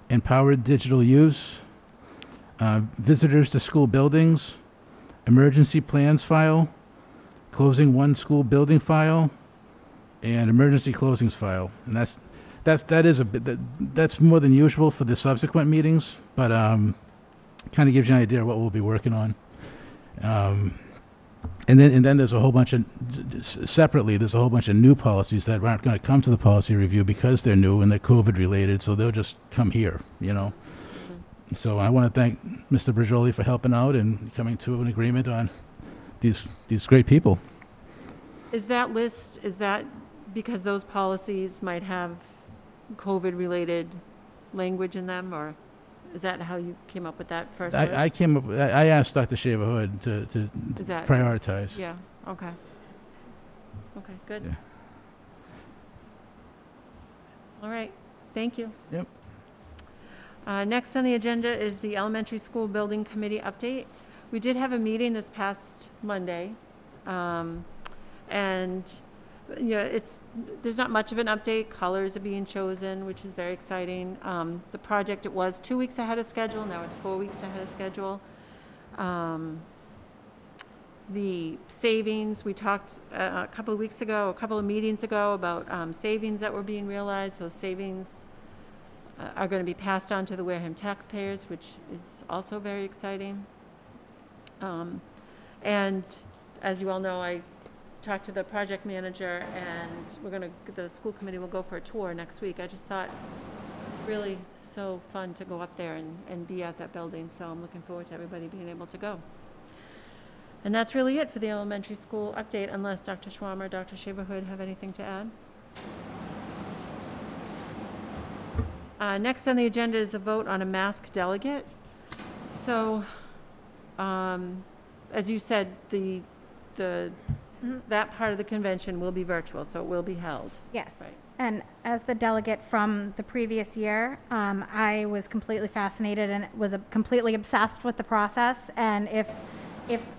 empowered digital use, visitors to school buildings, emergency plans file, closing one school building file, and emergency closings file. And that's more than usual for the subsequent meetings, but kind of gives you an idea of what we'll be working on. And then there's a whole bunch of separately. There's a whole bunch of new policies that aren't going to come to the policy review because they're new and they're COVID related. So they'll just come here, So I want to thank Mr. Bergioli for helping out and coming to an agreement on these great people. Is that because those policies might have COVID-related language in them, or is that how you came up with that first list? I asked Dr. Shaverhood to prioritize. Yeah, okay. Okay, good. Yeah. All right, thank you. Yep. Next on the agenda is the Elementary School Building Committee update. We did have a meeting this past Monday, and there's not much of an update. Colors are being chosen, which is very exciting. The project, it was 2 weeks ahead of schedule. Now it's 4 weeks ahead of schedule. the savings. We talked a couple of weeks ago, a couple of meetings ago, about savings that were being realized. Those savings are going to be passed on to the Wareham taxpayers, which is also very exciting. And as you all know, I talked to the project manager, and the school committee will go for a tour next week. I just thought it's really so fun to go up there and be at that building, so I'm looking forward to everybody being able to go. And that's really it for the elementary school update, unless Dr. Schwam or Dr. Shaverhood have anything to add. Next on the agenda is a vote on a mask delegate. So, as you said, that part of the convention will be virtual, so it will be held. Yes. Right. And as the delegate from the previous year, I was completely fascinated and was completely obsessed with the process. And if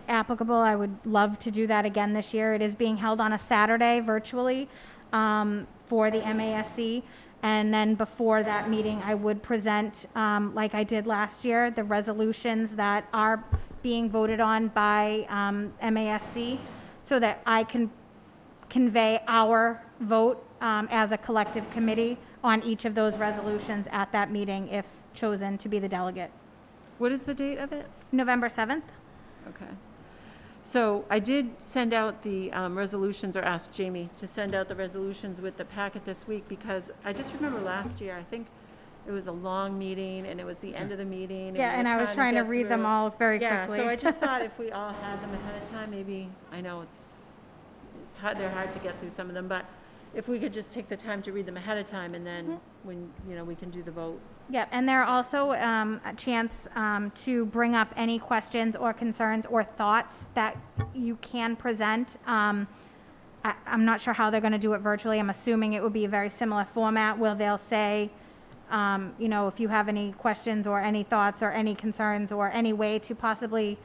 applicable, I would love to do that again this year. It is being held on a Saturday virtually for the MASC. And then before that meeting, I would present, like I did last year, the resolutions that are being voted on by MASC, so that I can convey our vote as a collective committee on each of those resolutions at that meeting if chosen to be the delegate. What is the date of it? November 7th. Okay. So I did send out the resolutions, or asked Jamie to send out the resolutions with the packet this week, because I just remember last year, I think it was a long meeting and it was the end of the meeting. Yeah, and I was trying to read them all very quickly. Yeah, so I just thought if we all had them ahead of time, maybe, I know it's hard, they're hard to get through some of them, but if we could just take the time to read them ahead of time, and then when, we can do the vote. Yep, and there are also a chance to bring up any questions or concerns or thoughts that you can present. I'm not sure how they're going to do it virtually. I'm assuming it would be a very similar format where they'll say, if you have any questions or any thoughts or any concerns or any way to possibly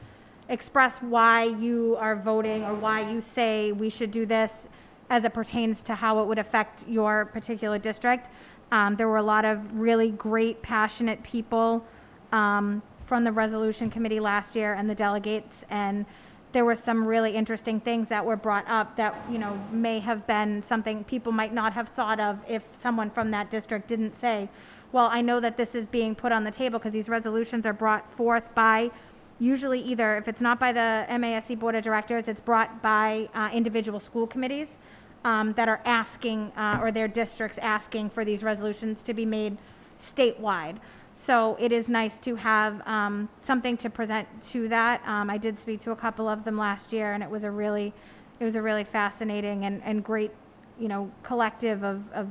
express why you are voting or why you say we should do this as it pertains to how it would affect your particular district. There were a lot of really great, passionate people from the resolution committee last year and the delegates, and there were some really interesting things that were brought up that, may have been something people might not have thought of if someone from that district didn't say, well, I know that this is being put on the table, because these resolutions are brought forth by, usually either, if it's not by the MASC Board of Directors, it's brought by individual school committees that are asking, or their districts asking for these resolutions to be made statewide. So it is nice to have something to present to that. I did speak to a couple of them last year, and it was a really fascinating and great, collective of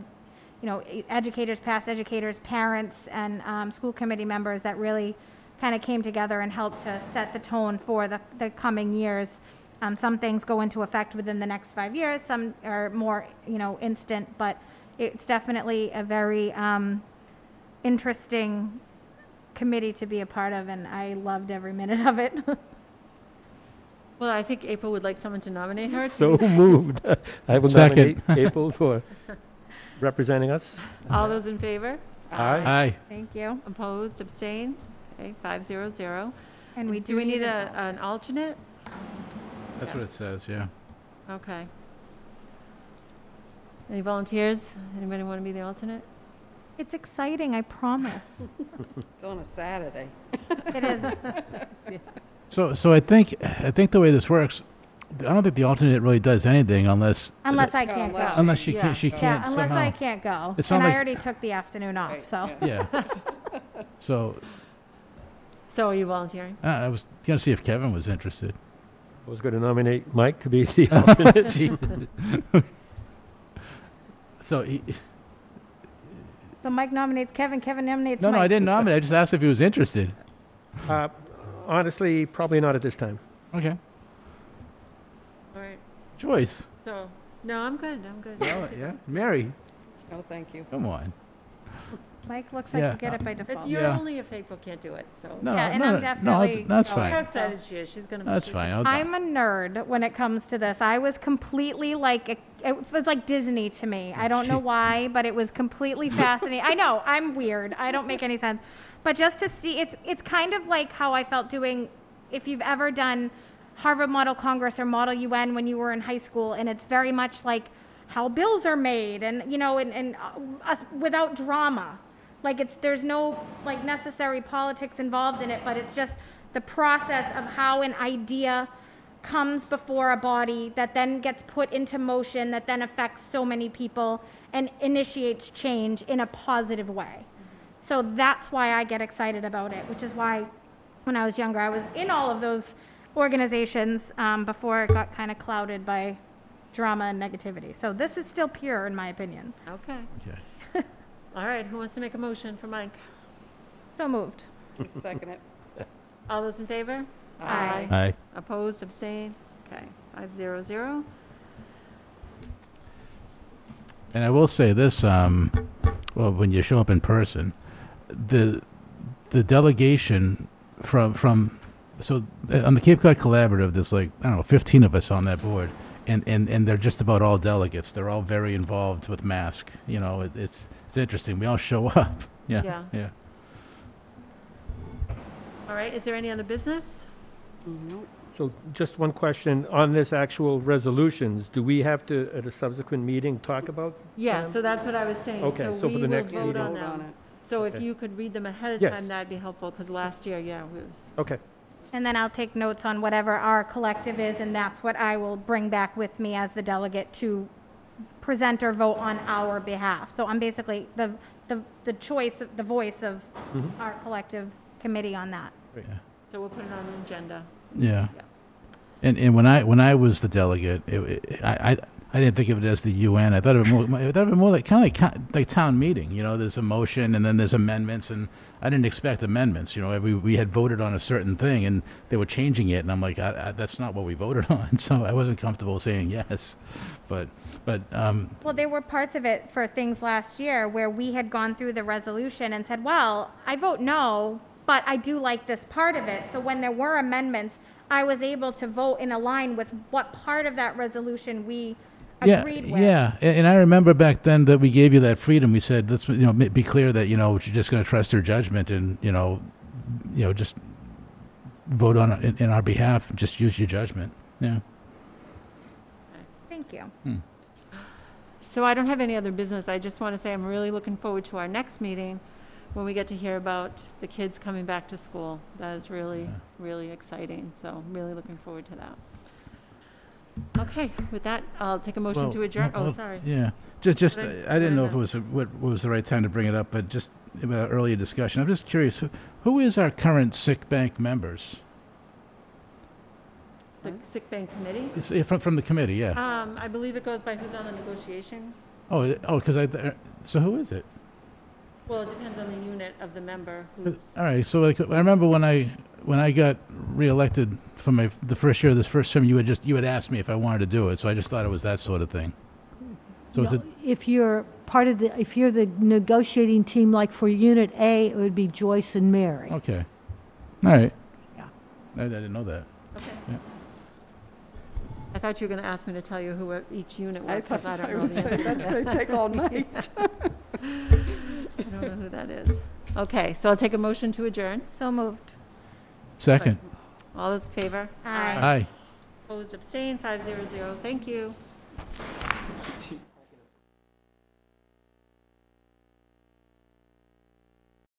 educators, past educators, parents, and school committee members that really kind of came together and helped to set the tone for the coming years. Some things go into effect within the next 5 years, some are more, instant, but it's definitely a very interesting committee to be a part of, and I loved every minute of it. Well, I think April would like someone to nominate her. So moved. I will Second. nominate April for representing us. All those in favor? Aye. Aye. Thank you. Opposed, abstain? Okay, 500. And we Do we need a an alternate? That's what it Yes. says, yeah. Okay. Any volunteers? Anybody want to be the alternate? It's exciting, I promise. It's on a Saturday. It is. So I think the way this works, I don't think the alternate really does anything unless Unless I can't go. unless she Yeah. can't she Yeah, can't unless somehow. I can't go. It's And not I like- already took the afternoon off, Right, so. yeah. Yeah. So So are you volunteering? I was gonna see if Kevin was interested. I was going to nominate Mike to be the alternate. Gee. So he, So Mike nominates Kevin, Kevin nominates no, Mike. I didn't nominate. I just asked if he was interested. Honestly, probably not at this time. Okay. All right. Joyce. So, no, I'm good. Yeah. Mary, No, thank you. come on. Mike looks like Yeah. you get it by It's default. you're Yeah. only if April can't do it, so. No, Yeah, and no, I'm no, definitely that's going. How fine. excited she is. She's going to be. That's fine. I'm a nerd when it comes to this. I was completely it was like Disney to me. I don't know why, but it was completely fascinating. I know, I'm weird. I don't make any sense. But just to see, it's kind of like how I felt doing, if you've ever done Harvard Model Congress or Model UN when you were in high school, and it's very much like how bills are made, and you know, and us without drama. Like there's no like necessary politics involved in it, but it's just the process of how an idea comes before a body that then gets put into motion, that then affects so many people and initiates change in a positive way. So that's why I get excited about it, which is why when I was younger, I was in all of those organizations before it got kind of clouded by drama and negativity. So this is still pure, in my opinion. Okay. Okay. All right, who wants to make a motion for Mike? So moved. Second it. All those in favor? Aye. Aye. Opposed, abstained? Okay, 500. And I will say this, well, when you show up in person, the delegation from so on the Cape Cod Collaborative, there's like, I don't know, 15 of us on that board, and they're just about all delegates. They're all very involved with MASC. You know, it's interesting. We all show up. Yeah. Yeah. Yeah. All right, is there any other business? So just one question, on this actual resolutions, do we have to, at a subsequent meeting, talk about? Yeah, them? so that's what I was saying. Okay, so for we the will next vote meeting- on Vote on them. it. So if Okay. you could read them ahead of Yes. time, that'd be helpful, because last year, yeah, it was, Okay, And then I'll take notes on whatever our collective is, and that's what I will bring back with me as the delegate to present or vote on our behalf. So I'm basically the choice, the voice of our collective committee on that. so we'll put it on the agenda. Yeah. Yeah. And when I was the delegate, I didn't think of it as the UN. I thought of it more like kind of like town meeting. You know, there's a motion and then there's amendments, and I didn't expect amendments. You know, we had voted on a certain thing and they were changing it, and I'm like, that's not what we voted on. So I wasn't comfortable saying yes, but Well, there were parts of it for things last year where we had gone through the resolution and said, well, I vote no, but I do like this part of it. So when there were amendments, I was able to vote in line with what part of that resolution we agreed with. Yeah, and I remember back then that we gave you that freedom. We said, let's be clear that you're just going to trust her judgment, and just vote on it in our behalf. Just use your judgment. Yeah. Thank you. So I don't have any other business. I just want to say I'm really looking forward to our next meeting when we get to hear about the kids coming back to school. That is really, really exciting. So I'm really looking forward to that. Okay, with that, I'll take a motion to adjourn. Oh, sorry. Yeah, just What I didn't know if it miss? was what was the right time to bring it up, but just about earlier discussion. I'm just curious, who is our current sick bank members? The sick bank committee? From the committee, yeah. I believe it goes by who's on the negotiation. Because so who is it? Well, it depends on the unit of the member who's. All right, so like, I remember when I got reelected for the first year of this first term, you had asked me if I wanted to do it, so I just thought it was that sort of thing. So is No, it? If you're if you're the negotiating team, like for Unit A, it would be Joyce and Mary. Okay. All right. Yeah. I didn't know that. Okay. Yeah. I thought you were going to ask me to tell you who each unit I was, because I thought don't know was the answer to that's that. going to take all night. I don't know who that is. Okay, so I'll take a motion to adjourn. So moved. Second. All those in favor? Aye. Aye. Opposed, abstained, 500. Thank you.